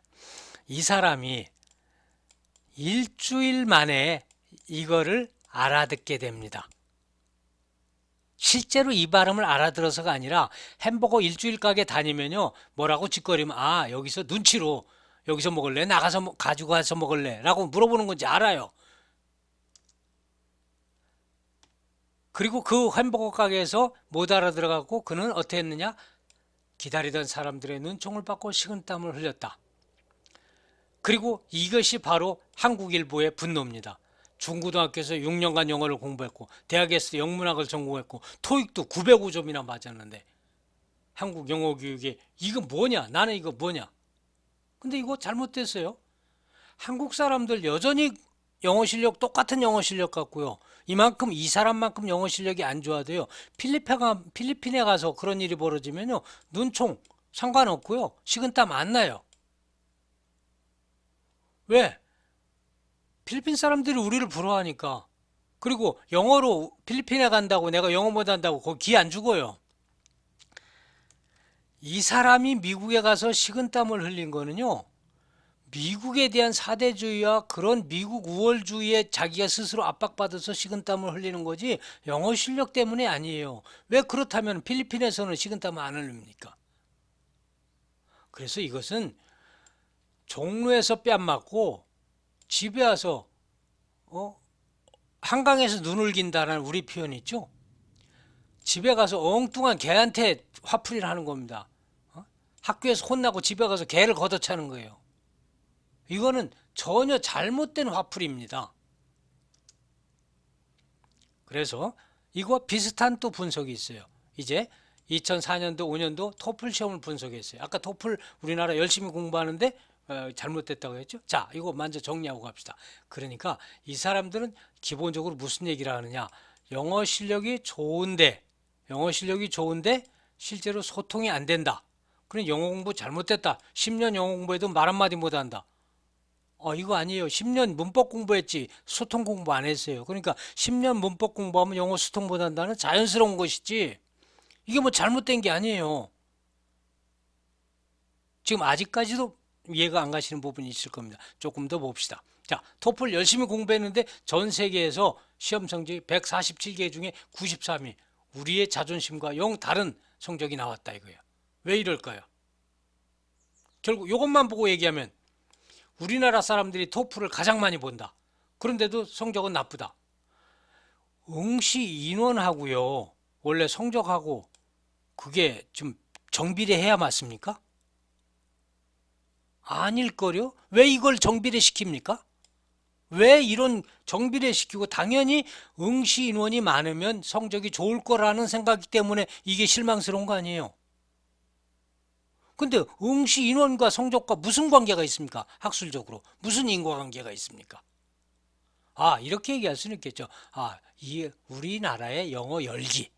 이 사람이 일주일 만에 이거를 알아듣게 됩니다. 실제로 이 발음을 알아들어서가 아니라 햄버거 일주일 가게 다니면요 뭐라고 짓거리면 여기서 눈치로 여기서 먹을래? 나가서 가지고 가서 먹을래? 라고 물어보는 건지 알아요. 그리고 그 햄버거 가게에서 못 알아들어갖고 그는 어떻게 했느냐? 기다리던 사람들의 눈총을 받고 식은땀을 흘렸다. 그리고 이것이 바로 한국일보의 분노입니다. 중고등학교에서 6년간 영어를 공부했고 대학에서 영문학을 전공했고 토익도 905점이나 맞았는데 한국 영어 교육에 이거 뭐냐? 나는 이거 뭐냐? 근데 이거 잘못됐어요. 한국 사람들 여전히 영어 실력 똑같은 영어 실력 같고요. 이 사람만큼 영어 실력이 안 좋아도요. 필리핀에 가서 그런 일이 벌어지면요. 눈총 상관없고요. 식은땀 안 나요. 왜? 필리핀 사람들이 우리를 부러워하니까. 그리고 영어로 필리핀에 간다고 내가 영어 못한다고 거기 기 안 죽어요. 이 사람이 미국에 가서 식은땀을 흘린 거는요. 미국에 대한 사대주의와 그런 미국 우월주의에 자기가 스스로 압박받아서 식은땀을 흘리는 거지 영어 실력 때문에 아니에요. 왜 그렇다면 필리핀에서는 식은땀을 안 흘립니까? 그래서 이것은 종로에서 뺨 맞고 집에 와서 한강에서 눈을 긴다는 우리 표현이 있죠. 집에 가서 엉뚱한 개한테 화풀이를 하는 겁니다. 학교에서 혼나고 집에 가서 개를 걷어차는 거예요. 이거는 전혀 잘못된 화풀이입니다. 그래서 이거 비슷한 또 분석이 있어요. 이제 2004년도 5년도 토플 시험을 분석했어요. 아까 토플 우리나라 열심히 공부하는데 잘못됐다고 했죠. 자, 이거 먼저 정리하고 갑시다. 그러니까 이 사람들은 기본적으로 무슨 얘기를 하느냐? 영어 실력이 좋은데 실제로 소통이 안 된다. 그럼 영어 공부 잘못됐다. 10년 영어 공부해도 말 한마디 못한다. 이거 아니에요. 10년 문법 공부했지 소통 공부 안 했어요. 그러니까 10년 문법 공부하면 영어 소통 못한다는 자연스러운 것이지 이게 뭐 잘못된 게 아니에요. 지금 아직까지도 이해가 안 가시는 부분이 있을 겁니다. 조금 더 봅시다. 자, 토플 열심히 공부했는데 전 세계에서 시험 성적이 147개 중에 93위. 우리의 자존심과 영 다른 성적이 나왔다 이거예요. 왜 이럴까요? 결국 이것만 보고 얘기하면 우리나라 사람들이 토플을 가장 많이 본다. 그런데도 성적은 나쁘다. 응시 인원하고요. 원래 성적하고 그게 좀 정비례해야 맞습니까? 아닐걸요? 왜 이걸 정비례 시킵니까? 왜 이런 정비례 시키고 당연히 응시 인원이 많으면 성적이 좋을 거라는 생각이 때문에 이게 실망스러운 거 아니에요? 근데 응시 인원과 성적과 무슨 관계가 있습니까? 학술적으로 무슨 인과관계가 있습니까? 이렇게 얘기할 수는 있겠죠. 이 우리나라의 영어 열기,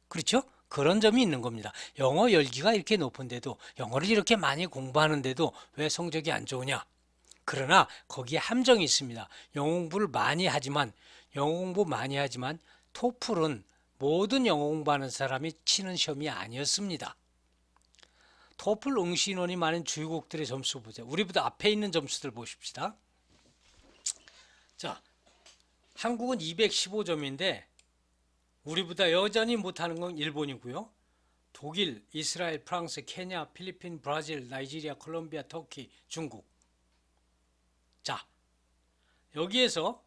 그렇죠? 그런 점이 있는 겁니다. 영어 열기가 이렇게 높은데도, 영어를 이렇게 많이 공부하는데도 왜 성적이 안 좋으냐? 그러나 거기에 함정이 있습니다. 영어 공부 많이 하지만 토플은 모든 영어 공부하는 사람이 치는 시험이 아니었습니다. 토플 응시 인원이 많은 주요국들의 점수 보세요. 우리보다 앞에 있는 점수들 보십시다. 자, 한국은 215점인데 우리보다 여전히 못하는 건 일본이고요. 독일, 이스라엘, 프랑스, 케냐, 필리핀, 브라질, 나이지리아, 콜롬비아, 터키, 중국. 자, 여기에서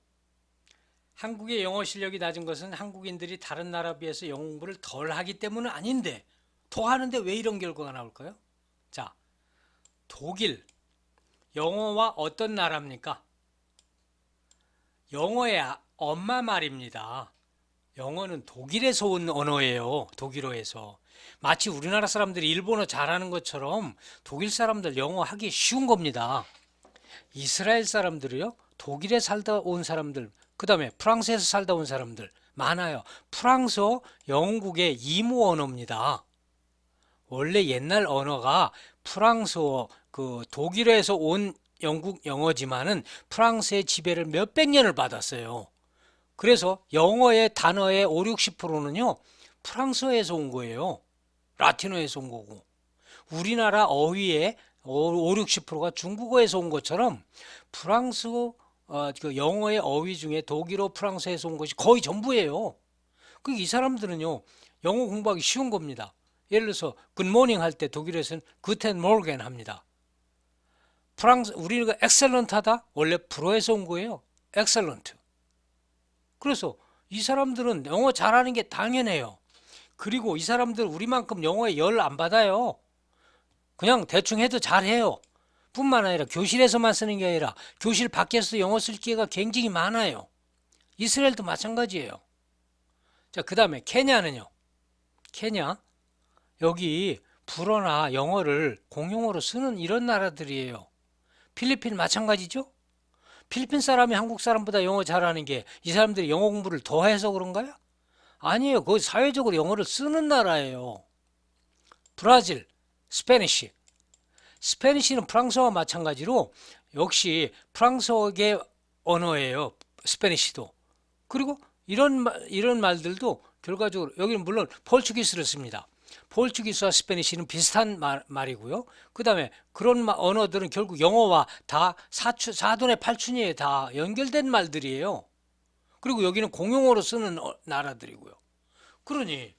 한국의 영어 실력이 낮은 것은 한국인들이 다른 나라 비해서 영어 공부를 덜 하기 때문은 아닌데, 더 하는데 왜 이런 결과가 나올까요? 자, 독일, 영어와 어떤 나라입니까? 영어의 엄마 말입니다. 영어는 독일에서 온 언어예요. 독일어에서. 마치 우리나라 사람들이 일본어 잘하는 것처럼 독일 사람들 영어 하기 쉬운 겁니다. 이스라엘 사람들이요, 독일에 살다 온 사람들, 그 다음에 프랑스에서 살다 온 사람들 많아요. 프랑스어 영국의 이모 언어입니다. 원래 옛날 언어가 프랑스어, 독일에서 온 영국 영어지만은 프랑스의 지배를 몇백 년을 받았어요. 그래서 영어의 단어의 5, 60%는요 프랑스어에서 온 거예요. 라틴어에서 온 거고, 우리나라 어휘의 5, 60%가 중국어에서 온 것처럼 프랑스어, 그 영어의 어휘 중에 독일어, 프랑스어에서 온 것이 거의 전부예요. 이 사람들은요 영어 공부하기 쉬운 겁니다. 예를 들어서 굿모닝 할 때 독일에서는 구텐 모르겐 합니다. 우리가 엑셀런트 하다 원래 불어에서 온 거예요. 엑셀런트. 그래서 이 사람들은 영어 잘하는 게 당연해요. 그리고 이 사람들 우리만큼 영어에 열 안 받아요. 그냥 대충 해도 잘해요. 뿐만 아니라 교실에서만 쓰는 게 아니라 교실 밖에서도 영어 쓸 기회가 굉장히 많아요. 이스라엘도 마찬가지예요. 자, 그 다음에 케냐는요. 케냐, 여기 불어나 영어를 공용어로 쓰는 이런 나라들이에요. 필리핀 마찬가지죠. 필리핀 사람이 한국 사람보다 영어 잘하는 게 이 사람들이 영어 공부를 더 해서 그런가요? 아니에요. 거기 사회적으로 영어를 쓰는 나라예요. 브라질, 스페니쉬. 스페니쉬는 프랑스어와 마찬가지로 역시 프랑스어계 언어예요. 스페니쉬도. 그리고 이런 말들도 결과적으로 여기는 물론 포르투기스를 씁니다. 포르투기스와 스페니쉬는 비슷한 말이고요. 그 다음에 그런 언어들은 결국 영어와 다 사돈의 팔촌이에요. 다 연결된 말들이에요. 그리고 여기는 공용어로 쓰는 나라들이고요. 그러니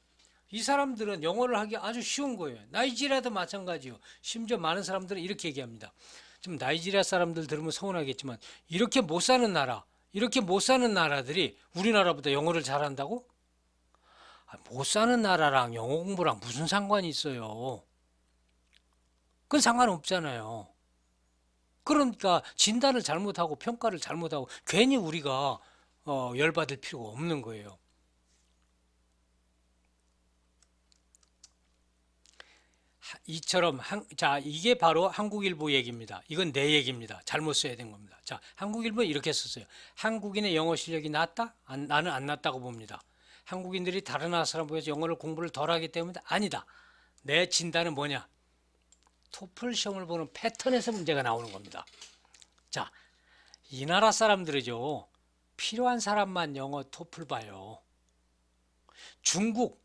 이 사람들은 영어를 하기 아주 쉬운 거예요. 나이지리아도 마찬가지요. 심지어 많은 사람들은 이렇게 얘기합니다. 지금 나이지리아 사람들 들으면 서운하겠지만 이렇게 못 사는 나라, 이렇게 못 사는 나라들이 우리나라보다 영어를 잘한다고? 못 사는 나라랑 영어 공부랑 무슨 상관이 있어요? 그건 상관없잖아요. 그러니까 진단을 잘못하고 평가를 잘못하고 괜히 우리가 열받을 필요가 없는 거예요. 이처럼 자, 이게 바로 한국일보 얘기입니다. 이건 내 얘기입니다. 잘못 써야 된 겁니다. 자, 한국일보 이렇게 썼어요. 한국인의 영어 실력이 낮다? 나는 안 낮다고 봅니다. 한국인들이 다른 나라 사람보다 영어를 공부를 덜 하기 때문에 아니다. 내 진단은 뭐냐? 토플 시험을 보는 패턴에서 문제가 나오는 겁니다. 자, 이 나라 사람들이죠. 필요한 사람만 영어 토플 봐요. 중국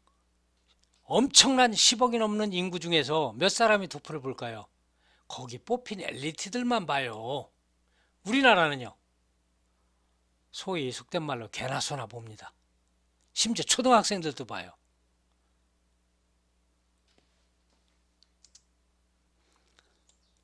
엄청난 10억이 넘는 인구 중에서 몇 사람이 토플을 볼까요? 거기 뽑힌 엘리트들만 봐요. 우리나라는요, 소위 속된 말로 개나 소나 봅니다. 심지어 초등학생들도 봐요.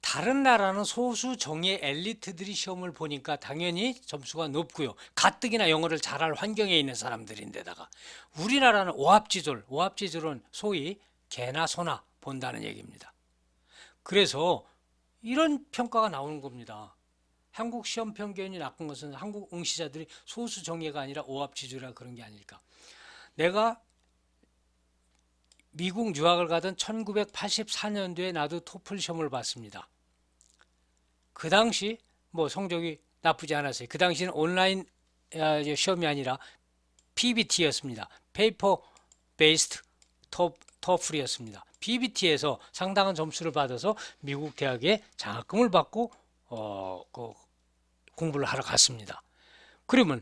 다른 나라는 소수 정예 엘리트들이 시험을 보니까 당연히 점수가 높고요. 가뜩이나 영어를 잘할 환경에 있는 사람들인데다가 우리나라는 오합지졸은 소위 개나 소나 본다는 얘기입니다. 그래서 이런 평가가 나오는 겁니다. 한국 시험 편견이 나쁜 것은 한국 응시자들이 소수 정예가 아니라 오합지졸이라 그런 게 아닐까. 내가 미국 유학을 가던 1984년도에 나도 토플 시험을 봤습니다. 그 당시 뭐 성적이 나쁘지 않았어요. 그 당시는 온라인 시험이 아니라 PBT였습니다. 페이퍼 베이스드 토플이었습니다. PBT에서 상당한 점수를 받아서 미국 대학에 장학금을 받고 공부를 하러 갔습니다. 그러면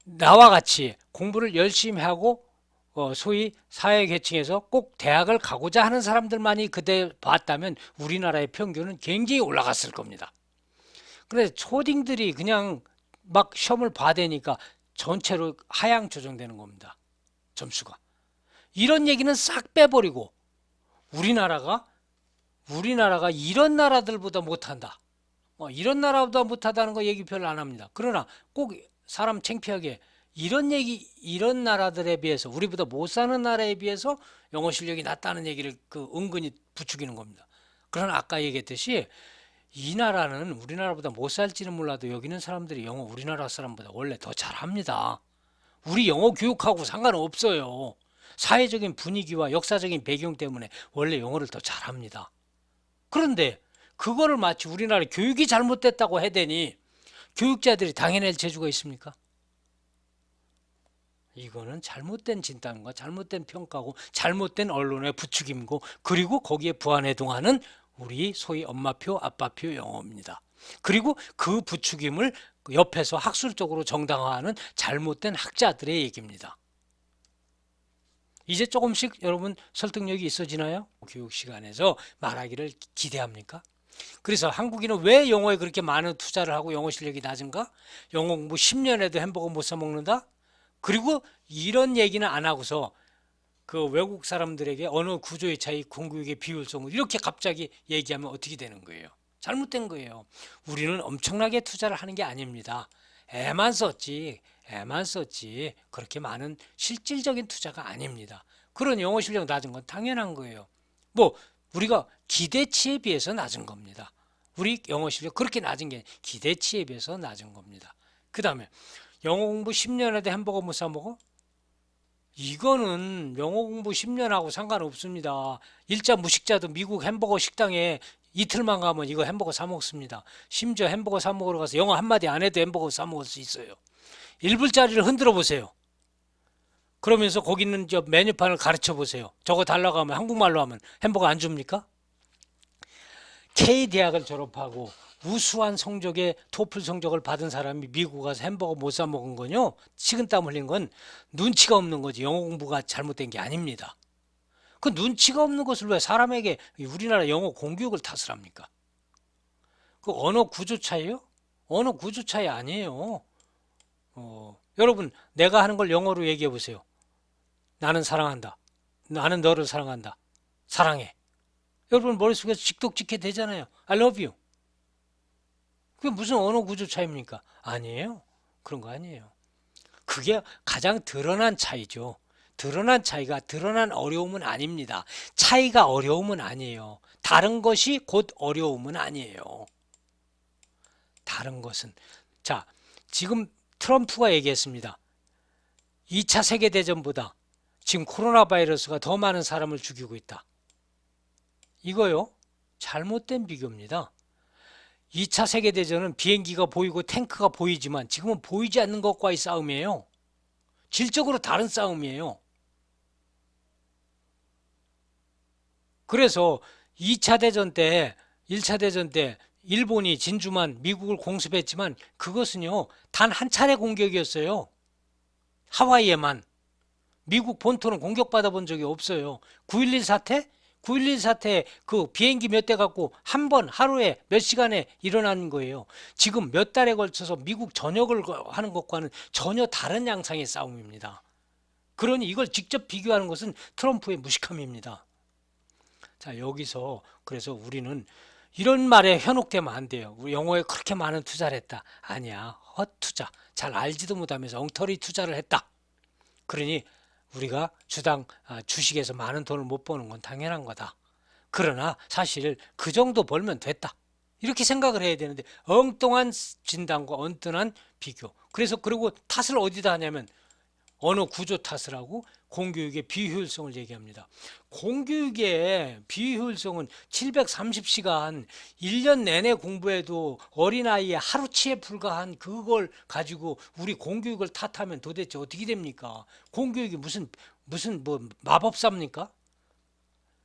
나와 같이 공부를 열심히 하고 소위 사회계층에서 꼭 대학을 가고자 하는 사람들만이 그때 봤다면 우리나라의 평균은 굉장히 올라갔을 겁니다. 그런데 초딩들이 그냥 막 시험을 봐대니까 전체로 하향 조정되는 겁니다. 점수가. 이런 얘기는 싹 빼버리고 우리나라가 이런 나라들보다 못한다. 이런 나라보다 못하다는 거 얘기 별로 안 합니다. 그러나 꼭 사람 창피하게 이런 나라들에 비해서 우리보다 못 사는 나라에 비해서 영어 실력이 낮다는 얘기를 은근히 부추기는 겁니다. 그러나 아까 얘기했듯이 이 나라는 우리나라보다 못 살지는 몰라도 여기 있는 사람들이 영어 우리나라 사람보다 원래 더 잘합니다. 우리 영어 교육하고 상관없어요. 사회적인 분위기와 역사적인 배경 때문에 원래 영어를 더 잘합니다. 그런데 그거를 마치 우리나라 교육이 잘못됐다고 해대니 교육자들이 당해낼 재주가 있습니까? 이거는 잘못된 진단과 잘못된 평가고 잘못된 언론의 부추김이고 그리고 거기에 부안해동하는 우리 소위 엄마표 아빠표 영어입니다. 그리고 그 부추김을 옆에서 학술적으로 정당화하는 잘못된 학자들의 얘기입니다. 이제 조금씩 여러분 설득력이 있어지나요? 교육 시간에서 말하기를 기대합니까? 그래서 한국인은 왜 영어에 그렇게 많은 투자를 하고 영어 실력이 낮은가? 영어 공부 10년 해도 햄버거 못 사 먹는다? 그리고 이런 얘기는 안 하고서 그 외국 사람들에게 언어 구조의 차이, 공교육의 비효율성 이렇게 갑자기 얘기하면 어떻게 되는 거예요? 잘못된 거예요. 우리는 엄청나게 투자를 하는 게 아닙니다. 애만 썼지 그렇게 많은 실질적인 투자가 아닙니다. 그런 영어 실력 낮은 건 당연한 거예요. 뭐 우리가 기대치에 비해서 낮은 겁니다. 우리 영어 실력 그렇게 낮은 게 기대치에 비해서 낮은 겁니다. 그 다음에 영어 공부 10년 해도 햄버거 못 사 먹어? 이거는 영어 공부 10년하고 상관없습니다. 일자 무식자도 미국 햄버거 식당에 이틀만 가면 이거 햄버거 사 먹습니다. 심지어 햄버거 사 먹으러 가서 영어 한마디 안 해도 햄버거 사 먹을 수 있어요. 1불짜리를 흔들어 보세요. 그러면서 거기 있는 저 메뉴판을 가르쳐 보세요. 저거 달라고 하면 한국말로 하면 햄버거 안 줍니까? K대학을 졸업하고 우수한 성적의 토플 성적을 받은 사람이 미국 가서 햄버거 못 사 먹은 건요. 식은땀 흘린 건 눈치가 없는 거지. 영어 공부가 잘못된 게 아닙니다. 그 눈치가 없는 것을 왜 사람에게 우리나라 영어 공교육을 탓을 합니까? 그 언어 구조 차이요? 언어 구조 차이 아니에요. 여러분 내가 하는 걸 영어로 얘기해 보세요. 나는 사랑한다. 나는 너를 사랑한다. 사랑해. 여러분 머릿속에서 직독직해 되잖아요. I love you. 그게 무슨 언어 구조 차이입니까? 아니에요. 그런 거 아니에요. 그게 가장 드러난 차이죠. 드러난 차이가 드러난 어려움은 아닙니다. 차이가 어려움은 아니에요. 다른 것이 곧 어려움은 아니에요. 다른 것은 자 지금 트럼프가 얘기했습니다. 2차 세계대전보다 지금 코로나 바이러스가 더 많은 사람을 죽이고 있다. 이거요. 잘못된 비교입니다. 2차 세계대전은 비행기가 보이고 탱크가 보이지만 지금은 보이지 않는 것과의 싸움이에요. 질적으로 다른 싸움이에요. 그래서 2차 대전 때 1차 대전 때 일본이 진주만 미국을 공습했지만 그것은요 단 한 차례 공격이었어요. 하와이에만. 미국 본토는 공격받아 본 적이 없어요. 9.11 사태? 9.11 사태 그 비행기 몇 대 갖고 한 번 하루에 몇 시간에 일어나는 거예요. 지금 몇 달에 걸쳐서 미국 전역을 하는 것과는 전혀 다른 양상의 싸움입니다. 그러니 이걸 직접 비교하는 것은 트럼프의 무식함입니다. 자 여기서 그래서 우리는 이런 말에 현혹되면 안 돼요. 우리 영어에 그렇게 많은 투자를 했다. 아니야. 헛투자. 잘 알지도 못하면서 엉터리 투자를 했다. 그러니 우리가 주식에서 많은 돈을 못 버는 건 당연한 거다. 그러나 사실 그 정도 벌면 됐다. 이렇게 생각을 해야 되는데 엉뚱한 진단과 엉뚱한 비교. 그래서 그리고 탓을 어디다 하냐면 언어 구조 탓을 하고 공교육의 비효율성을 얘기합니다. 공교육의 비효율성은 730시간 1년 내내 공부해도 어린아이의 하루치에 불과한 그걸 가지고 우리 공교육을 탓하면 도대체 어떻게 됩니까? 공교육이 무슨 뭐 마법사입니까?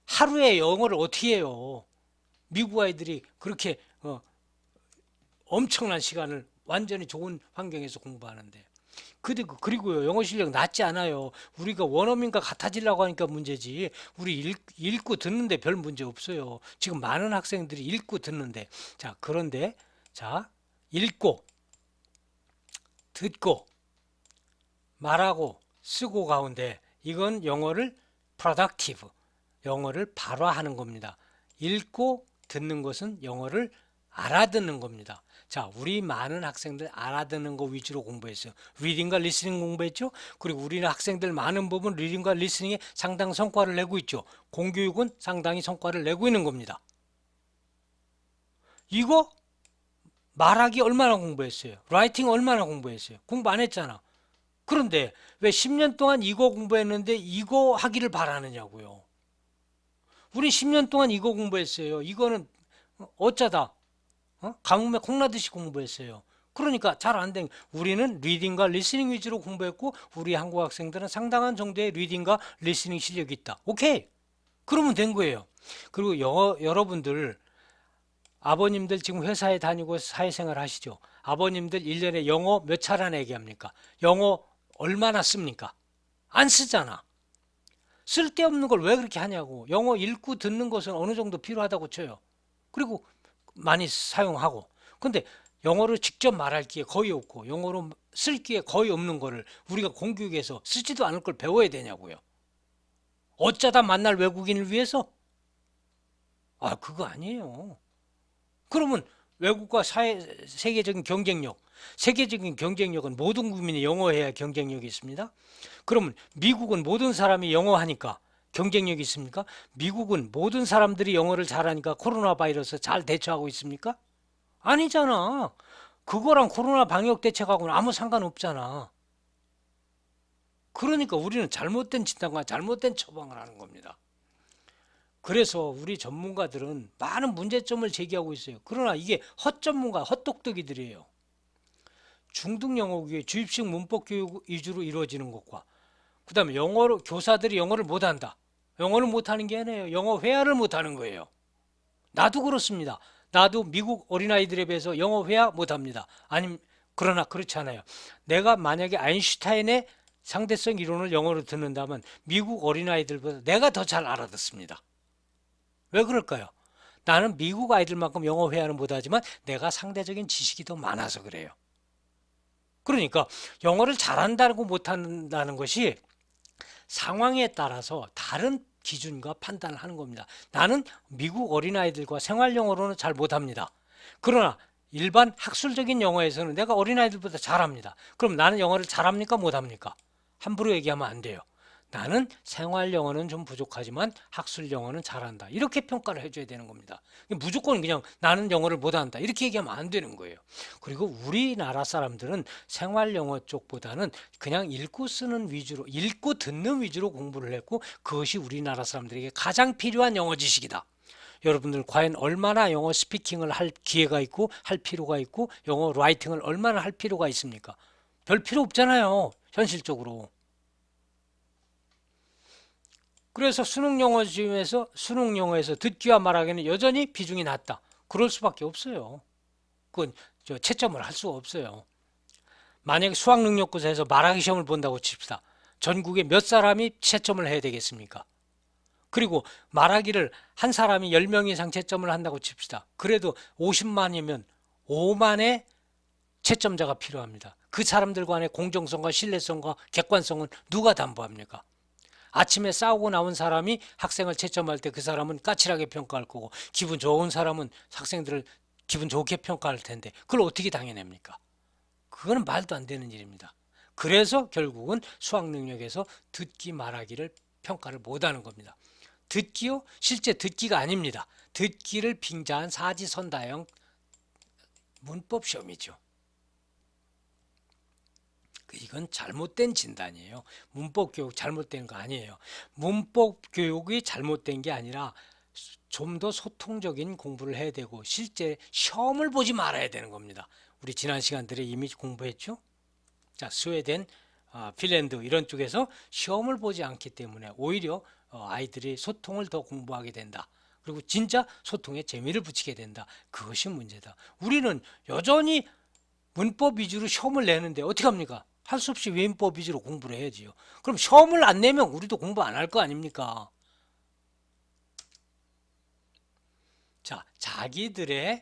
하루에 영어를 어떻게 해요? 미국 아이들이 그렇게 엄청난 시간을 완전히 좋은 환경에서 공부하는데. 그리고요, 영어 실력 낮지 않아요. 우리가 원어민과 같아지려고 하니까 문제지. 우리 읽고 듣는데 별 문제 없어요. 지금 많은 학생들이 읽고 듣는데. 자, 그런데, 자, 읽고, 듣고, 말하고, 쓰고 가운데, 이건 영어를 productive, 영어를 발화하는 겁니다. 읽고, 듣는 것은 영어를 알아듣는 겁니다. 자, 우리 많은 학생들 알아듣는 거 위주로 공부했어요. 리딩과 리스닝 공부했죠. 그리고 우리는 학생들 많은 부분 리딩과 리스닝에 상당 성과를 내고 있죠. 공교육은 상당히 성과를 내고 있는 겁니다. 이거 말하기 얼마나 공부했어요? 라이팅 얼마나 공부했어요? 공부 안 했잖아. 그런데 왜 10년 동안 이거 공부했는데 이거 하기를 바라느냐고요. 우리 10년 동안 이거 공부했어요. 이거는 어쩌다 가뭄에 콩나듯이 공부했어요. 그러니까 잘 안 된. 우리는 리딩과 리스닝 위주로 공부했고 우리 한국 학생들은 상당한 정도의 리딩과 리스닝 실력이 있다. 오케이. 그러면 된 거예요. 그리고 여러분들 아버님들 지금 회사에 다니고 사회생활 하시죠. 아버님들 1년에 영어 몇 차례나 얘기합니까? 영어 얼마나 씁니까? 안 쓰잖아. 쓸데없는 걸 왜 그렇게 하냐고. 영어 읽고 듣는 것은 어느 정도 필요하다고 쳐요. 그리고 많이 사용하고. 근데 영어를 직접 말할 기회 거의 없고 영어로 쓸 기회 거의 없는 거를 우리가 공교육에서 쓰지도 않을 걸 배워야 되냐고요. 어쩌다 만날 외국인을 위해서? 아, 그거 아니에요. 그러면 외국과 세계적인 경쟁력, 세계적인 경쟁력은 모든 국민이 영어해야 경쟁력이 있습니다. 그러면 미국은 모든 사람이 영어 하니까 경쟁력이 있습니까? 미국은 모든 사람들이 영어를 잘하니까 코로나 바이러스 잘 대처하고 있습니까? 아니잖아. 그거랑 코로나 방역 대책하고는 아무 상관없잖아. 그러니까 우리는 잘못된 진단과 잘못된 처방을 하는 겁니다. 그래서 우리 전문가들은 많은 문제점을 제기하고 있어요. 그러나 이게 헛전문가, 헛똑똑이들이에요. 중등 영어 교육, 주입식 문법 교육 위주로 이루어지는 것과 그 다음에 교사들이 영어를 못한다. 영어를 못하는 게 아니에요. 영어 회화를 못하는 거예요. 나도 그렇습니다. 나도 미국 어린아이들에 비해서 영어 회화 못합니다. 그러나 그렇지 않아요. 내가 만약에 아인슈타인의 상대성 이론을 영어로 듣는다면 미국 어린아이들보다 내가 더 잘 알아듣습니다. 왜 그럴까요? 나는 미국 아이들만큼 영어 회화는 못하지만 내가 상대적인 지식이 더 많아서 그래요. 그러니까 영어를 잘한다고 못한다는 것이 상황에 따라서 다른 기준과 판단을 하는 겁니다. 나는 미국 어린아이들과 생활영어로는 잘 못합니다. 그러나 일반 학술적인 영어에서는 내가 어린아이들보다 잘합니다. 그럼 나는 영어를 잘합니까? 못합니까? 함부로 얘기하면 안 돼요. 나는 생활 영어는 좀 부족하지만 학술 영어는 잘한다. 이렇게 평가를 해줘야 되는 겁니다. 무조건 그냥 나는 영어를 못한다. 이렇게 얘기하면 안 되는 거예요. 그리고 우리나라 사람들은 생활 영어 쪽보다는 그냥 읽고 쓰는 위주로, 읽고 듣는 위주로 공부를 했고 그것이 우리나라 사람들에게 가장 필요한 영어 지식이다. 여러분들 과연 얼마나 영어 스피킹을 할 기회가 있고 할 필요가 있고 영어 라이팅을 얼마나 할 필요가 있습니까? 별 필요 없잖아요. 현실적으로. 그래서 수능 영어에서 듣기와 말하기는 여전히 비중이 낮다. 그럴 수밖에 없어요. 그건 채점을 할 수가 없어요. 만약에 수학 능력고사에서 말하기 시험을 본다고 칩시다. 전국에 몇 사람이 채점을 해야 되겠습니까? 그리고 말하기를 한 사람이 10명 이상 채점을 한다고 칩시다. 그래도 50만이면 5만의 채점자가 필요합니다. 그 사람들 간의 공정성과 신뢰성과 객관성은 누가 담보합니까? 아침에 싸우고 나온 사람이 학생을 채점할 때 그 사람은 까칠하게 평가할 거고 기분 좋은 사람은 학생들을 기분 좋게 평가할 텐데 그걸 어떻게 당해냅니까? 그거는 말도 안 되는 일입니다. 그래서 결국은 수학 능력에서 듣기 말하기를 평가를 못하는 겁니다. 듣기요? 실제 듣기가 아닙니다. 듣기를 빙자한 사지선다형 문법 시험이죠. 이건 잘못된 진단이에요. 문법 교육 잘못된 거 아니에요. 문법 교육이 잘못된 게 아니라 좀 더 소통적인 공부를 해야 되고 실제 시험을 보지 말아야 되는 겁니다. 우리 지난 시간들에 이미 공부했죠. 자, 스웨덴, 핀란드 이런 쪽에서 시험을 보지 않기 때문에 오히려 아이들이 소통을 더 공부하게 된다. 그리고 진짜 소통에 재미를 붙이게 된다. 그것이 문제다. 우리는 여전히 문법 위주로 시험을 내는데 어떻게 합니까? 할 수 없이 외인법 위주로 공부를 해야지요. 그럼 시험을 안 내면 우리도 공부 안 할 거 아닙니까? 자, 자기들의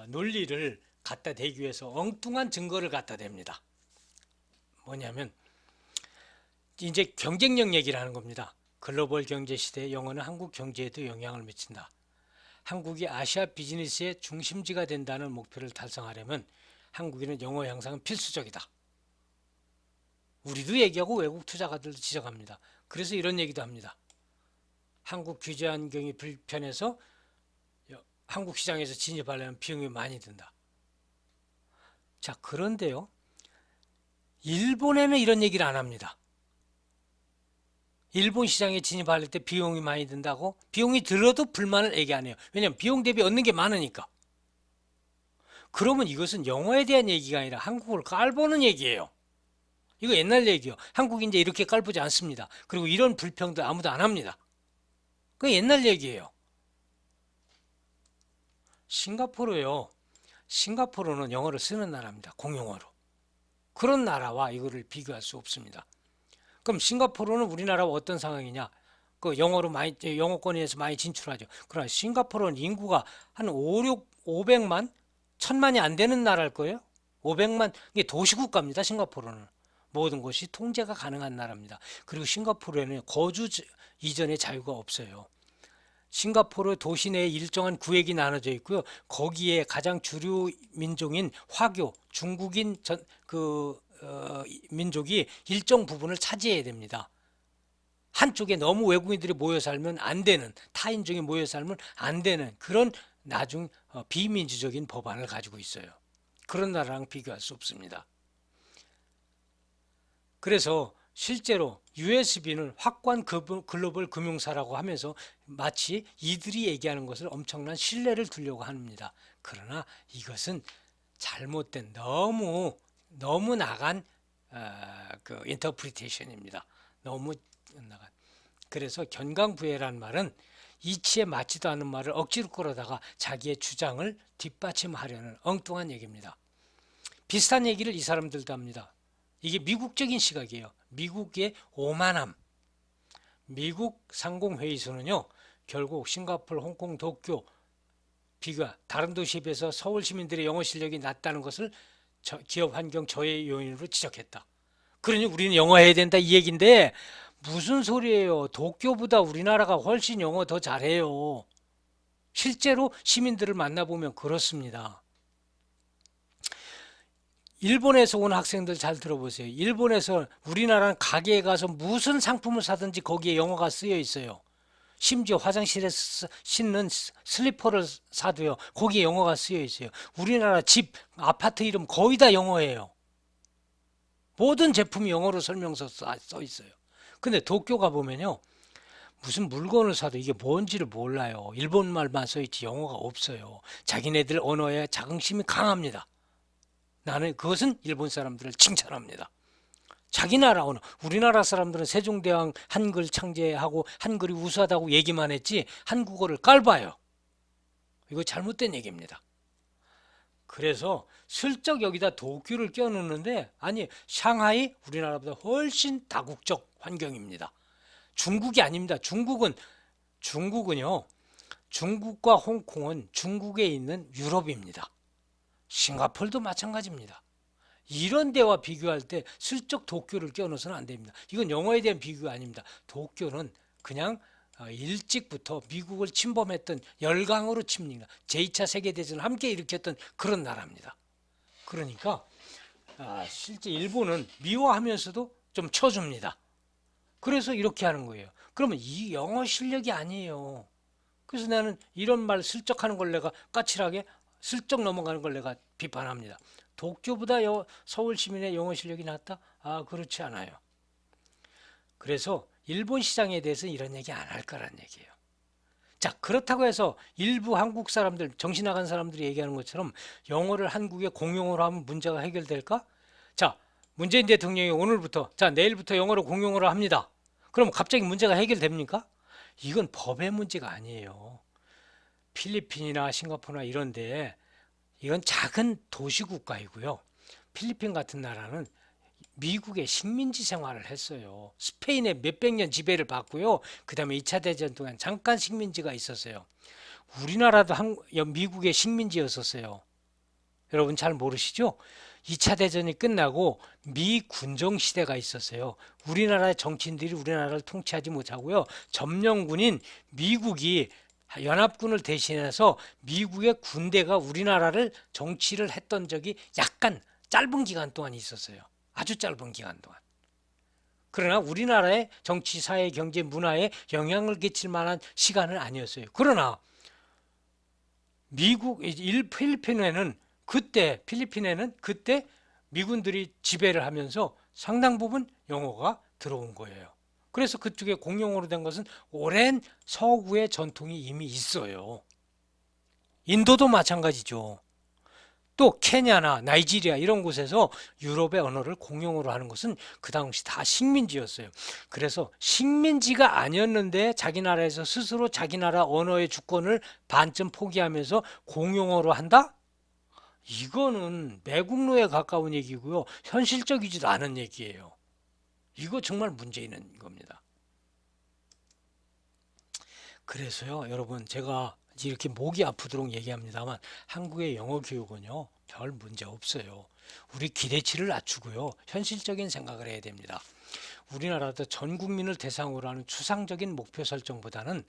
논리를 갖다 대기 위해서 엉뚱한 증거를 갖다 댑니다. 뭐냐면 이제 경쟁력 얘기를 하는 겁니다. 글로벌 경제 시대에 영어는 한국 경제에도 영향을 미친다. 한국이 아시아 비즈니스의 중심지가 된다는 목표를 달성하려면 한국인은 영어 향상은 필수적이다. 우리도 얘기하고 외국 투자가들도 지적합니다. 그래서 이런 얘기도 합니다. 한국 규제 환경이 불편해서 한국 시장에서 진입하려면 비용이 많이 든다. 자, 그런데요. 일본에는 이런 얘기를 안 합니다. 일본 시장에 진입할 때 비용이 많이 든다고? 비용이 들어도 불만을 얘기 안 해요. 왜냐하면 비용 대비 얻는 게 많으니까. 그러면 이것은 영어에 대한 얘기가 아니라 한국을 깔보는 얘기예요. 이거 옛날 얘기요. 한국이 이제 이렇게 깔보지 않습니다. 그리고 이런 불평도 아무도 안 합니다. 그게 옛날 얘기예요. 싱가포르요. 싱가포르는 영어를 쓰는 나라입니다. 공용어로. 그런 나라와 이거를 비교할 수 없습니다. 그럼 싱가포르는 우리나라와 어떤 상황이냐? 그 영어로 많이 영어권에서 많이 진출하죠. 그러나 싱가포르는 인구가 한 500만, 1000만이 안 되는 나라일 거예요. 500만 이게 도시국가입니다. 싱가포르는 모든 것이 통제가 가능한 나라입니다. 그리고 싱가포르에는 거주 이전의 자유가 없어요. 싱가포르 도시 내에 일정한 구역이 나눠져 있고요. 거기에 가장 주류 민족인 화교, 중국인 민족이 일정 부분을 차지해야 됩니다. 한쪽에 너무 외국인들이 모여 살면 안 되는, 타인종이 모여 살면 안 되는 그런 비민주적인 법안을 가지고 있어요. 그런 나라랑 비교할 수 없습니다. 그래서 실제로 USB는 확고한 글로벌 금융사라고 하면서 마치 이들이 얘기하는 것을 엄청난 신뢰를 두려고 합니다. 그러나 이것은 잘못된 너무 나간 그 인터프리테이션입니다. 너무 나간. 그래서 견강부회라는 말은 이치에 맞지도 않는 말을 억지로 끌어다가 자기의 주장을 뒷받침하려는 엉뚱한 얘기입니다. 비슷한 얘기를 이 사람들도 합니다. 이게 미국적인 시각이에요. 미국의 오만함. 미국 상공회의소는요. 결국 싱가포르, 홍콩, 도쿄 비교와 다른 도시에 비해서 서울 시민들의 영어 실력이 낮다는 것을 기업 환경 저해 요인으로 지적했다. 그러니 우리는 영어 해야 된다 이 얘기인데 무슨 소리예요. 도쿄보다 우리나라가 훨씬 영어 더 잘해요. 실제로 시민들을 만나보면 그렇습니다. 일본에서 온 학생들 잘 들어보세요. 일본에서 우리나라는 가게에 가서 무슨 상품을 사든지 거기에 영어가 쓰여 있어요. 심지어 화장실에 신는 슬리퍼를 사도요. 거기에 영어가 쓰여 있어요. 우리나라 집, 아파트 이름 거의 다 영어예요. 모든 제품이 영어로 설명서 써 있어요. 근데 도쿄 가보면요. 무슨 물건을 사도 이게 뭔지를 몰라요. 일본말만 써 있지 영어가 없어요. 자기네들 언어에 자긍심이 강합니다. 나는 그것은 일본 사람들을 칭찬합니다. 자기 나라 언어, 우리나라 사람들은 세종대왕 한글 창제하고 한글이 우수하다고 얘기만 했지 한국어를 깔봐요. 이거 잘못된 얘기입니다. 그래서 슬쩍 여기다 도쿄를 껴넣는데 아니 샹하이 우리나라보다 훨씬 다국적 환경입니다. 중국이 아닙니다. 중국은요. 중국과 홍콩은 중국에 있는 유럽입니다. 싱가포르도 마찬가지입니다. 이런 데와 비교할 때 슬쩍 도쿄를 껴넣어서는 안 됩니다. 이건 영어에 대한 비교가 아닙니다. 도쿄는 그냥 일찍부터 미국을 침범했던 열강으로 침입니다. 제2차 세계대전을 함께 일으켰던 그런 나라입니다. 그러니까 실제 일본은 미워하면서도 좀 쳐줍니다. 그래서 이렇게 하는 거예요. 그러면 이 영어 실력이 아니에요. 그래서 나는 이런 말 슬쩍 하는 걸 내가 까칠하게 슬쩍 넘어가는 걸 내가 비판합니다. 도쿄보다 서울 시민의 영어 실력이 낫다? 아, 그렇지 않아요. 그래서 일본 시장에 대해서는 이런 얘기 안 할 거란 얘기예요. 자, 그렇다고 해서 일부 한국 사람들, 정신 나간 사람들이 얘기하는 것처럼 영어를 한국에 공용어로 하면 문제가 해결될까? 자, 문재인 대통령이 오늘부터, 자, 내일부터 영어를 공용어로 합니다. 그럼 갑자기 문제가 해결됩니까? 이건 법의 문제가 아니에요. 필리핀이나 싱가포르나 이런데 이건 작은 도시 국가이고요. 필리핀 같은 나라는 미국의 식민지 생활을 했어요. 스페인의 몇백 년 지배를 받고요. 그 다음에 2차 대전 동안 잠깐 식민지가 있었어요. 우리나라도 미국의 식민지였었어요. 여러분 잘 모르시죠? 2차 대전이 끝나고 미 군정 시대가 있었어요. 우리나라의 정치인들이 우리나라를 통치하지 못하고요. 점령군인 미국이 연합군을 대신해서 미국의 군대가 우리나라를 정치를 했던 적이 약간 짧은 기간 동안 있었어요. 아주 짧은 기간 동안. 그러나 우리나라의 정치, 사회, 경제, 문화에 영향을 끼칠 만한 시간은 아니었어요. 그러나 필리핀에는 그때 미군들이 지배를 하면서 상당 부분 영어가 들어온 거예요. 그래서 그쪽에 공용어로 된 것은 오랜 서구의 전통이 이미 있어요. 인도도 마찬가지죠. 또 케냐나 나이지리아 이런 곳에서 유럽의 언어를 공용어로 하는 것은 그 당시 다 식민지였어요. 그래서 식민지가 아니었는데 자기 나라에서 스스로 자기 나라 언어의 주권을 반쯤 포기하면서 공용어로 한다? 이거는 매국노에 가까운 얘기고요. 현실적이지도 않은 얘기예요. 이거 정말 문제 있는 겁니다. 그래서요, 여러분, 제가 이렇게 목이 아프도록 얘기합니다만 한국의 영어 교육은요, 별 문제 없어요. 우리 기대치를 낮추고요, 현실적인 생각을 해야 됩니다. 우리나라도 전 국민을 대상으로 하는 추상적인 목표 설정보다는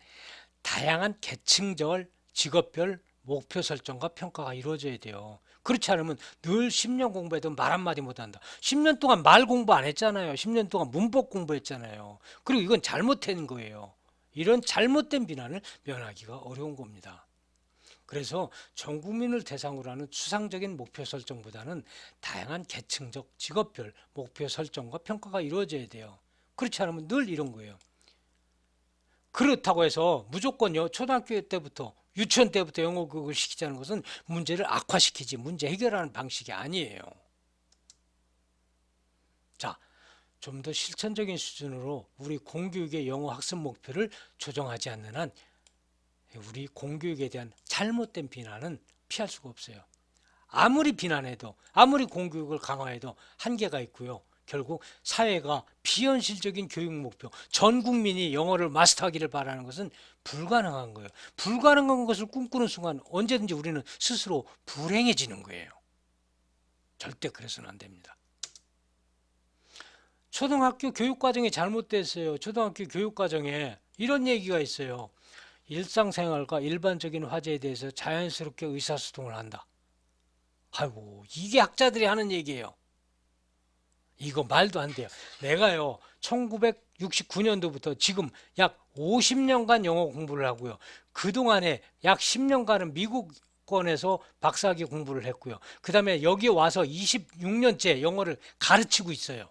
다양한 계층별, 직업별 목표 설정과 평가가 이루어져야 돼요. 그렇지 않으면 늘 10년 공부해도 말 한마디 못한다. 10년 동안 말 공부 안 했잖아요. 10년 동안 문법 공부했잖아요. 그리고 이건 잘못된 거예요. 이런 잘못된 비난을 면하기가 어려운 겁니다. 그래서 전 국민을 대상으로 하는 추상적인 목표 설정보다는 다양한 계층적 직업별 목표 설정과 평가가 이루어져야 돼요. 그렇지 않으면 늘 이런 거예요. 그렇다고 해서 무조건요, 초등학교 때부터 유치원 때부터 영어 교육을 시키자는 것은 문제를 악화시키지 문제 해결하는 방식이 아니에요. 자, 좀 더 실천적인 수준으로 우리 공교육의 영어 학습 목표를 조정하지 않는 한 우리 공교육에 대한 잘못된 비난은 피할 수가 없어요. 아무리 비난해도 아무리 공교육을 강화해도 한계가 있고요. 결국 사회가 비현실적인 교육 목표, 전 국민이 영어를 마스터하기를 바라는 것은 불가능한 거예요. 불가능한 것을 꿈꾸는 순간 언제든지 우리는 스스로 불행해지는 거예요. 절대 그래서는 안 됩니다. 초등학교 교육과정이 잘못됐어요. 초등학교 교육과정에 이런 얘기가 있어요. 일상생활과 일반적인 화제에 대해서 자연스럽게 의사소통을 한다. 아이고, 이게 학자들이 하는 얘기예요. 이거 말도 안 돼요. 내가요, 1969년도부터 지금 약 50년간 영어 공부를 하고요. 그동안에 약 10년간은 미국권에서 박사학위 공부를 했고요. 그 다음에 여기 와서 26년째 영어를 가르치고 있어요.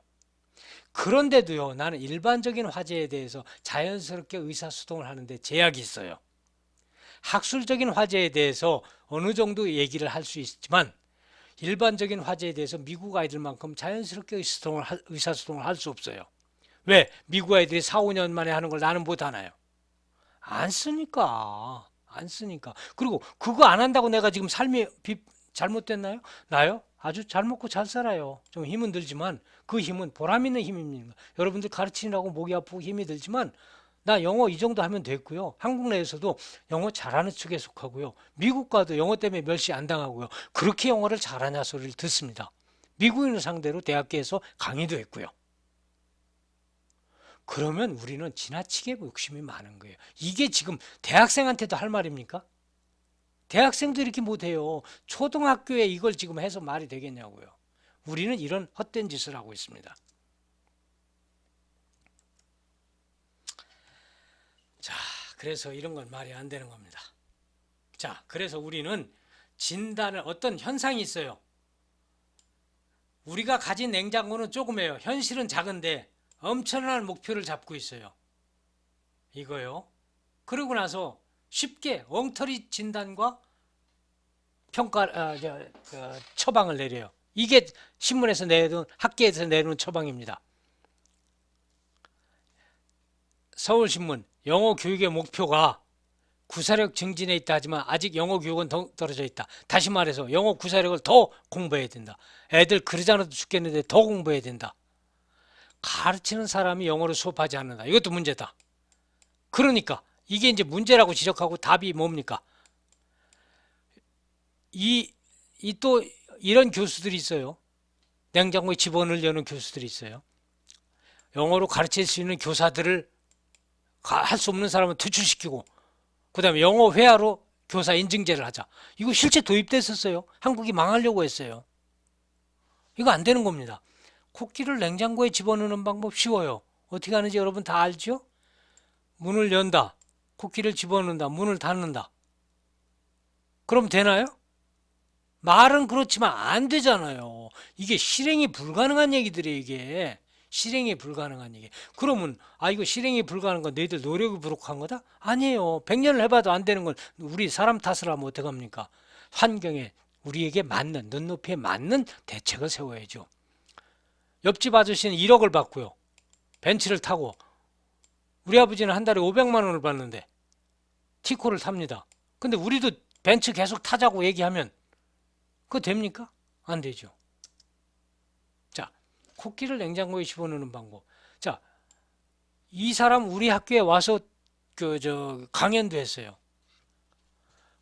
그런데도요, 나는 일반적인 화제에 대해서 자연스럽게 의사소통을 하는데 제약이 있어요. 학술적인 화제에 대해서 어느 정도 얘기를 할 수 있지만 일반적인 화제에 대해서 미국 아이들만큼 자연스럽게 의사소통을 할 수 없어요. 왜? 미국 아이들이 4, 5년 만에 하는 걸 나는 못하나요? 안 쓰니까. 안 쓰니까. 그리고 그거 안 한다고 내가 지금 삶이 잘못됐나요? 나요? 아주 잘 먹고 잘 살아요. 좀 힘은 들지만 그 힘은 보람 있는 힘입니다. 여러분들 가르치느라고 목이 아프고 힘이 들지만 나 영어 이 정도 하면 됐고요. 한국 내에서도 영어 잘하는 측에 속하고요. 미국 가도 영어 때문에 멸시 안 당하고요. 그렇게 영어를 잘하냐 소리를 듣습니다. 미국인을 상대로 대학교에서 강의도 했고요. 그러면 우리는 지나치게 욕심이 많은 거예요. 이게 지금 대학생한테도 할 말입니까? 대학생도 이렇게 못해요. 초등학교에 이걸 지금 해서 말이 되겠냐고요. 우리는 이런 헛된 짓을 하고 있습니다. 자, 그래서 이런 건 말이 안 되는 겁니다. 자, 그래서 우리는 진단을 어떤 현상이 있어요. 우리가 가진 냉장고는 조그매요. 현실은 작은데 엄청난 목표를 잡고 있어요. 이거요. 그러고 나서 쉽게 엉터리 진단과 평가, 처방을 내려요. 이게 신문에서 내놓은, 학계에서 내놓은 처방입니다. 서울신문, 영어 교육의 목표가 구사력 증진에 있다 하지만 아직 영어 교육은 더 떨어져 있다. 다시 말해서 영어 구사력을 더 공부해야 된다. 애들 그러지 않아도 죽겠는데 더 공부해야 된다. 가르치는 사람이 영어를 수업하지 않는다. 이것도 문제다. 그러니까 이게 이제 문제라고 지적하고 답이 뭡니까? 또 이런 교수들이 있어요. 냉장고에 집어넣으려는 교수들이 있어요. 영어로 가르칠 수 있는 교사들을 할 수 없는 사람은 퇴출시키고 그 다음에 영어 회화로 교사 인증제를 하자. 이거 실제 도입됐었어요. 한국이 망하려고 했어요. 이거 안 되는 겁니다. 코끼리를 냉장고에 집어넣는 방법 쉬워요. 어떻게 하는지 여러분 다 알죠? 문을 연다. 코끼리를 집어넣는다. 문을 닫는다. 그럼 되나요? 말은 그렇지만 안 되잖아요. 이게 실행이 불가능한 얘기들이에요, 이게. 실행이 불가능한 얘기. 그러면 이거 실행이 불가능한 건 너희들 노력이 부족한 거다? 아니에요. 100년을 해봐도 안 되는 건 우리 사람 탓을 하면 어떡합니까? 환경에 우리에게 맞는, 눈높이에 맞는 대책을 세워야죠. 옆집 아저씨는 1억을 받고요. 벤츠를 타고 우리 아버지는 한 달에 500만 원을 받는데 티코를 탑니다. 근데 우리도 벤츠 계속 타자고 얘기하면 그거 됩니까? 안 되죠. 자, 코끼리를 냉장고에 집어넣는 방법. 자, 이 사람 우리 학교에 와서 강연도 했어요.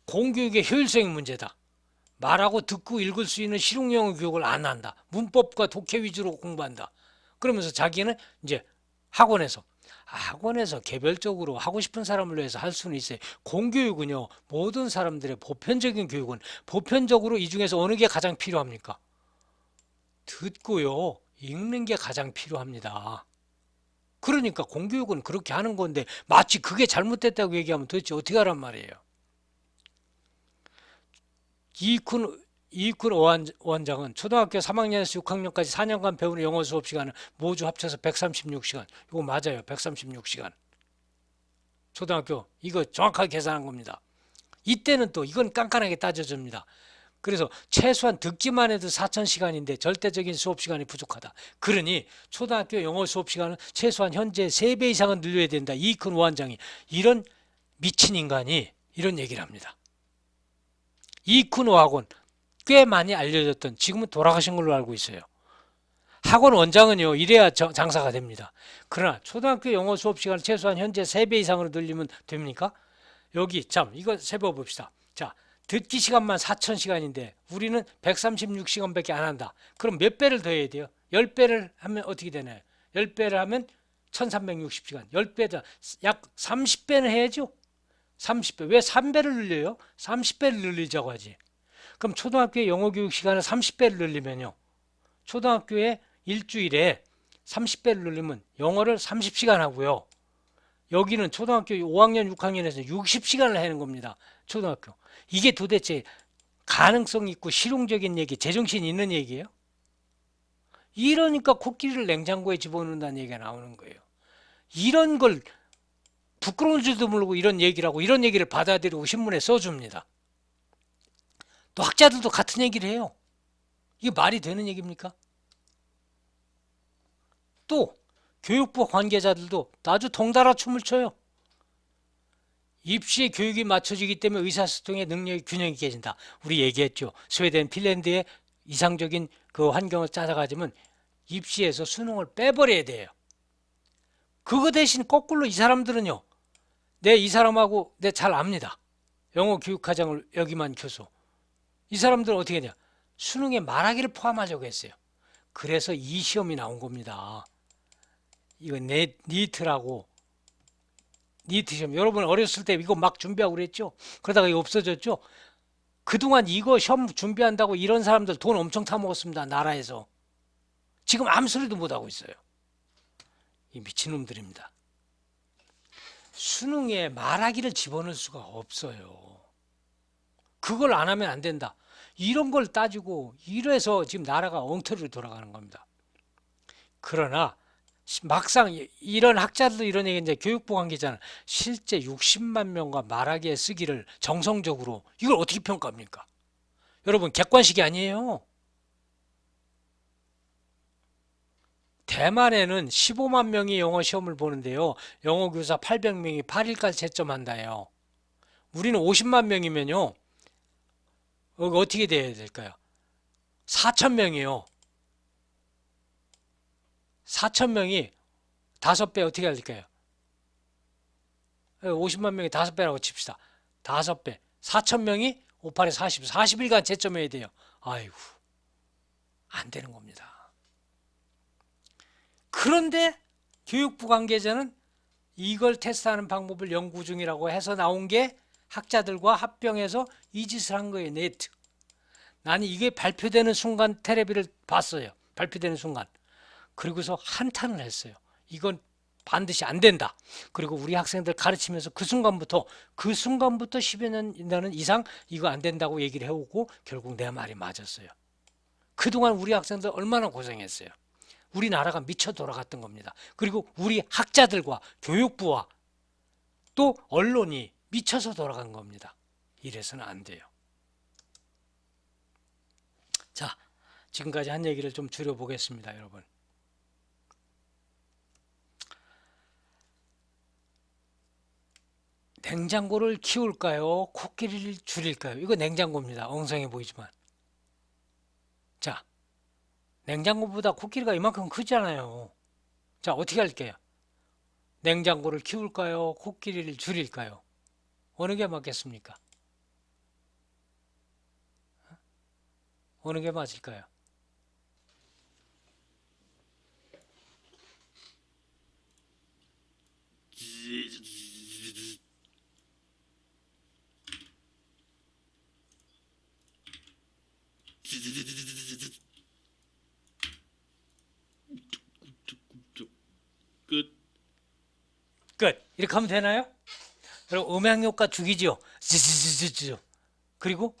공교육의 효율성이 문제다. 말하고 듣고 읽을 수 있는 실용영어 교육을 안 한다. 문법과 독해 위주로 공부한다. 그러면서 자기는 이제 학원에서 개별적으로 하고 싶은 사람을 위해서 할 수는 있어요. 공교육은요, 모든 사람들의 보편적인 교육은 보편적으로 이 중에서 어느 게 가장 필요합니까? 듣고요, 읽는 게 가장 필요합니다. 그러니까 공교육은 그렇게 하는 건데 마치 그게 잘못됐다고 얘기하면 도대체 어떻게 하란 말이에요. 이익훈 원장은 초등학교 3학년에서 6학년까지 4년간 배우는 영어 수업 시간은 모두 합쳐서 136시간. 이거 맞아요. 136시간. 초등학교 이거 정확하게 계산한 겁니다. 이때는 또 이건 깐깐하게 따져줍니다. 그래서 최소한 듣기만 해도 4,000시간인데 절대적인 수업 시간이 부족하다. 그러니 초등학교 영어 수업 시간은 최소한 현재 3배 이상은 늘려야 된다. 이익훈 원장이 이런 미친 인간이 이런 얘기를 합니다. 이익훈 학원 꽤 많이 알려졌던, 지금은 돌아가신 걸로 알고 있어요. 학원 원장은요, 이래야 장사가 됩니다. 그러나 초등학교 영어 수업 시간을 최소한 현재 3배 이상으로 늘리면 됩니까? 여기 이거 세봐봅시다. 자, 듣기 시간만 4,000시간인데 우리는 136시간밖에 안 한다. 그럼 몇 배를 더 해야 돼요? 10배를 하면 어떻게 되나요? 10배를 하면 1360시간. 10배다. 약 30배는 해야죠. 30배. 왜 3배를 늘려요? 30배를 늘리자고 하지. 그럼 초등학교의 영어 교육 시간을 30배를 늘리면요. 초등학교에 일주일에 30배를 늘리면 영어를 30시간 하고요. 여기는 초등학교 5학년, 6학년에서 60시간을 하는 겁니다. 초등학교. 이게 도대체 가능성 있고 실용적인 얘기, 제정신 있는 얘기예요? 이러니까 코끼리를 냉장고에 집어넣는다는 얘기가 나오는 거예요. 이런 걸 부끄러운 줄도 모르고 이런 얘기를 하고 이런 얘기를 받아들이고 신문에 써줍니다. 또 학자들도 같은 얘기를 해요. 이게 말이 되는 얘기입니까? 또 교육부 관계자들도 아주 덩달아 춤을 춰요. 입시의 교육이 맞춰지기 때문에 의사소통의 능력이 균형이 깨진다. 우리 얘기했죠. 스웨덴, 핀란드의 이상적인 그 환경을 찾아가지면 입시에서 수능을 빼버려야 돼요. 그거 대신 거꾸로 이 사람들은요. 이 사람하고 잘 압니다. 영어 교육과정을 여기만 교수. 이 사람들은 어떻게 했냐. 수능에 말하기를 포함하려고 했어요. 그래서 이 시험이 나온 겁니다. 이거 니트라고. 니트 시험. 여러분 어렸을 때 이거 막 준비하고 그랬죠? 그러다가 이거 없어졌죠? 그동안 이거 시험 준비한다고 이런 사람들 돈 엄청 타먹었습니다. 나라에서. 지금 아무 소리도 못하고 있어요. 이 미친놈들입니다. 수능에 말하기를 집어넣을 수가 없어요. 그걸 안 하면 안 된다. 이런 걸 따지고 이래서 지금 나라가 엉터리로 돌아가는 겁니다. 그러나 막상 이런 학자들도 이런 얘기 이제 교육부 관계자는 실제 60만 명과 말하기에 쓰기를 정성적으로 이걸 어떻게 평가합니까? 여러분 객관식이 아니에요. 대만에는 15만 명이 영어 시험을 보는데요. 영어 교사 800명이 8일까지 채점한다요. 우리는 50만 명이면요. 어떻게 돼야 될까요? 4천 명이요. 4천 명이 5배 어떻게 해야 될까요? 50만 명이 5배라고 칩시다. 5배. 4천 명이 58에 40, 40일간 채점해야 돼요. 아이고, 안 되는 겁니다. 그런데 교육부 관계자는 이걸 테스트하는 방법을 연구 중이라고 해서 나온 게 학자들과 합병해서 이 짓을 한 거예요. 네트. 나는 이게 발표되는 순간 테레비를 봤어요. 발표되는 순간. 그리고서 한탄을 했어요. 이건 반드시 안 된다. 그리고 우리 학생들 가르치면서 그 순간부터 10여 년 이상 이거 안 된다고 얘기를 해오고 결국 내 말이 맞았어요. 그동안 우리 학생들 얼마나 고생했어요. 우리나라가 미쳐 돌아갔던 겁니다. 그리고 우리 학자들과 교육부와 또 언론이 미쳐서 돌아간 겁니다. 이래서는 안 돼요. 자, 지금까지 한 얘기를 좀 줄여보겠습니다, 여러분. 냉장고를 키울까요? 코끼리를 줄일까요? 이거 냉장고입니다. 엉성해 보이지만. 자, 냉장고보다 코끼리가 이만큼 크잖아요. 자, 어떻게 할게요? 냉장고를 키울까요? 코끼리를 줄일까요? 어느 게 맞겠습니까? 어느 게 맞을까요? 끝. 끝. 이렇게 하면 되나요? 여러분 음향효과 죽이죠. 즈즈즈즈즈. 그리고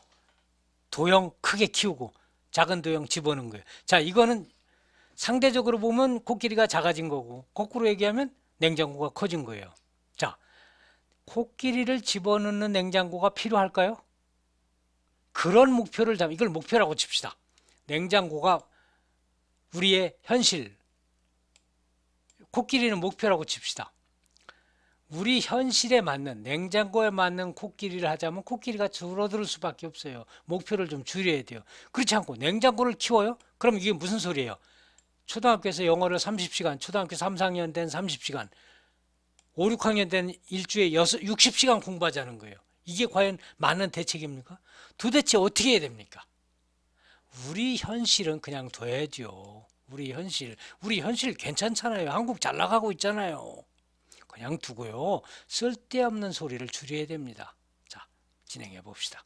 도형 크게 키우고 작은 도형 집어넣은 거예요. 자, 이거는 상대적으로 보면 코끼리가 작아진 거고 거꾸로 얘기하면 냉장고가 커진 거예요. 자, 코끼리를 집어넣는 냉장고가 필요할까요? 그런 목표를 잡, 이걸 목표라고 칩시다. 냉장고가 우리의 현실, 코끼리는 목표라고 칩시다. 우리 현실에 맞는 냉장고에 맞는 코끼리를 하자면 코끼리가 줄어들 수밖에 없어요. 목표를 좀 줄여야 돼요. 그렇지 않고 냉장고를 키워요? 그럼 이게 무슨 소리예요? 초등학교에서 영어를 30시간, 초등학교 3, 4학년 된 30시간, 5, 6학년 된 일주에 60시간 공부하자는 거예요. 이게 과연 맞는 대책입니까? 도대체 어떻게 해야 됩니까? 우리 현실은 그냥 둬야죠. 우리 현실 괜찮잖아요. 한국 잘 나가고 있잖아요. 그냥 두고요. 쓸데없는 소리를 줄여야 됩니다. 자, 진행해 봅시다.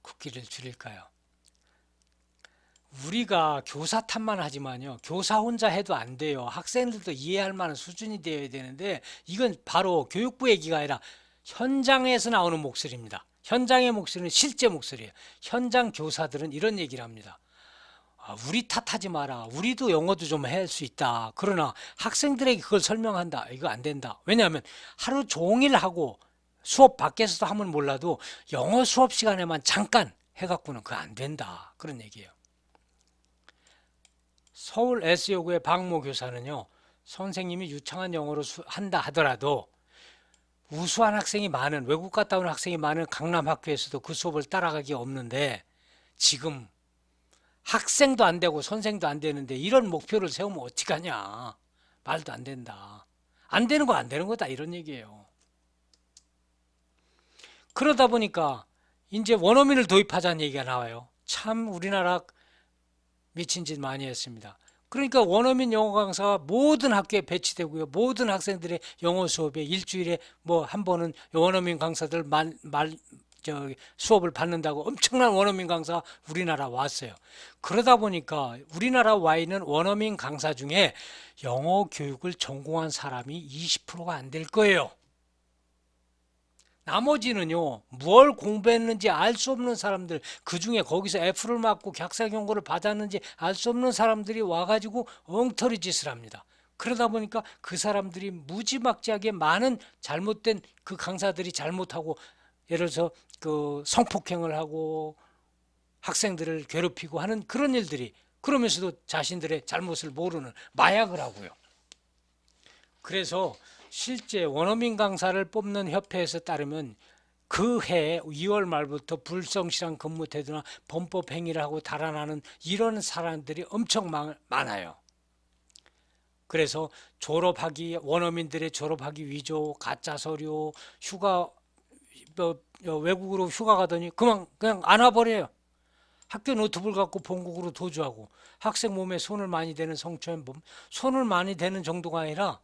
코끼리를 줄일까요? 우리가 교사 탓만 하지만요. 교사 혼자 해도 안 돼요. 학생들도 이해할 만한 수준이 되어야 되는데 이건 바로 교육부 얘기가 아니라 현장에서 나오는 목소리입니다. 현장의 목소리는 실제 목소리예요. 현장 교사들은 이런 얘기를 합니다. 우리 탓하지 마라. 우리도 영어도 좀 할 수 있다. 그러나 학생들에게 그걸 설명한다. 이거 안 된다. 왜냐하면 하루 종일 하고 수업 밖에서도 하면 몰라도 영어 수업 시간에만 잠깐 해갖고는 그거 안 된다. 그런 얘기예요. 서울 S여고의 박모 교사는요. 선생님이 유창한 영어로 한다 하더라도 우수한 학생이 많은 외국 갔다 온 학생이 많은 강남 학교에서도 그 수업을 따라가기 없는데 지금 학생도 안 되고 선생도 안 되는데 이런 목표를 세우면 어떡하냐. 말도 안 된다. 안 되는 거 안 되는 거다 이런 얘기예요. 그러다 보니까 이제 원어민을 도입하자는 얘기가 나와요. 참 우리나라 미친 짓 많이 했습니다. 그러니까 원어민 영어 강사가 모든 학교에 배치되고요. 모든 학생들의 영어 수업에 일주일에 뭐 한 번은 원어민 강사들 수업을 받는다고 엄청난 원어민 강사가 우리나라 왔어요. 그러다 보니까 우리나라 와 있는 원어민 강사 중에 영어 교육을 전공한 사람이 20%가 안 될 거예요. 나머지는요, 뭘 공부했는지 알 수 없는 사람들, 그 중에 거기서 F를 맞고 격사 경고를 받았는지 알 수 없는 사람들이 와가지고 엉터리 짓을 합니다. 그러다 보니까 그 사람들이 무지막지하게 많은 잘못된 그 강사들이 잘못하고, 예를 들어서 그 성폭행을 하고 학생들을 괴롭히고 하는 그런 일들이, 그러면서도 자신들의 잘못을 모르는 마약을 하고요. 그래서 실제 원어민 강사를 뽑는 협회에서 따르면 그 해 2월 말부터 불성실한 근무 태도나 범법 행위를 하고 달아나는 이런 사람들이 엄청 많아요. 그래서 졸업하기, 원어민들의 졸업하기 위조, 가짜 서류, 휴가, 외국으로 휴가 가더니 그냥 안 와버려요. 학교 노트북을 갖고 본국으로 도주하고, 학생 몸에 손을 많이 대는 성추행범, 손을 많이 대는 정도가 아니라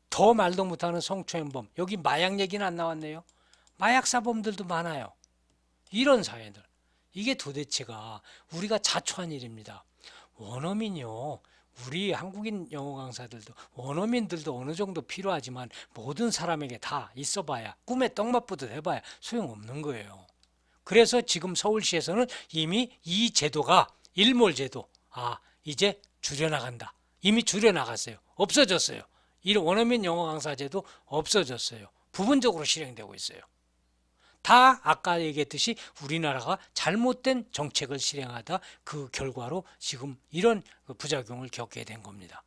더 말도 못하는 성추행범, 여기 마약 얘기는 안 나왔네요. 마약 사범들도 많아요. 이런 사회들, 이게 도대체가 우리가 자초한 일입니다. 원어민이요, 우리 한국인 영어 강사들도 원어민들도 어느 정도 필요하지만 모든 사람에게 다 있어봐야, 꿈에 떡 맛보듯 해봐야 소용없는 거예요. 그래서 지금 서울시에서는 이미 이 제도가 일몰제도, 이제 줄여나간다, 이미 줄여나갔어요. 없어졌어요. 이 원어민 영어 강사제도 없어졌어요. 부분적으로 실행되고 있어요. 다 아까 얘기했듯이 우리나라가 잘못된 정책을 실행하다 그 결과로 지금 이런 부작용을 겪게 된 겁니다.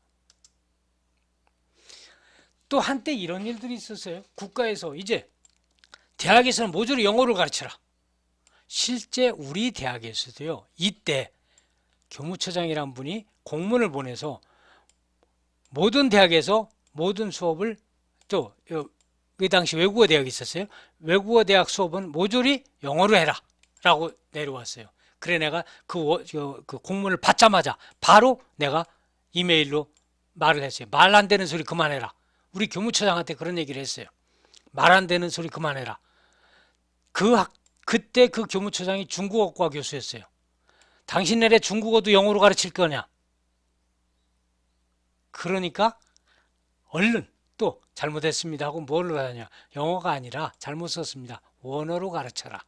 또 한때 이런 일들이 있었어요. 국가에서 이제 대학에서는 모조리 영어를 가르쳐라. 실제 우리 대학에서도요, 이때 교무처장이란 분이 공문을 보내서 모든 대학에서 모든 수업을, 또 그 당시 외국어 대학이 있었어요. 외국어 대학 수업은 모조리 영어로 해라 라고 내려왔어요. 그래 내가 그 공문을 받자마자 바로 내가 이메일로 말을 했어요. 말 안 되는 소리 그만해라. 우리 교무처장한테 그런 얘기를 했어요. 말 안 되는 소리 그만해라. 그때 그 교무처장이 중국어과 교수였어요. 당신네들 중국어도 영어로 가르칠 거냐? 그러니까 얼른 또 잘못했습니다 하고 뭘로 하냐? 영어가 아니라 잘못 썼습니다. 원어로 가르쳐라.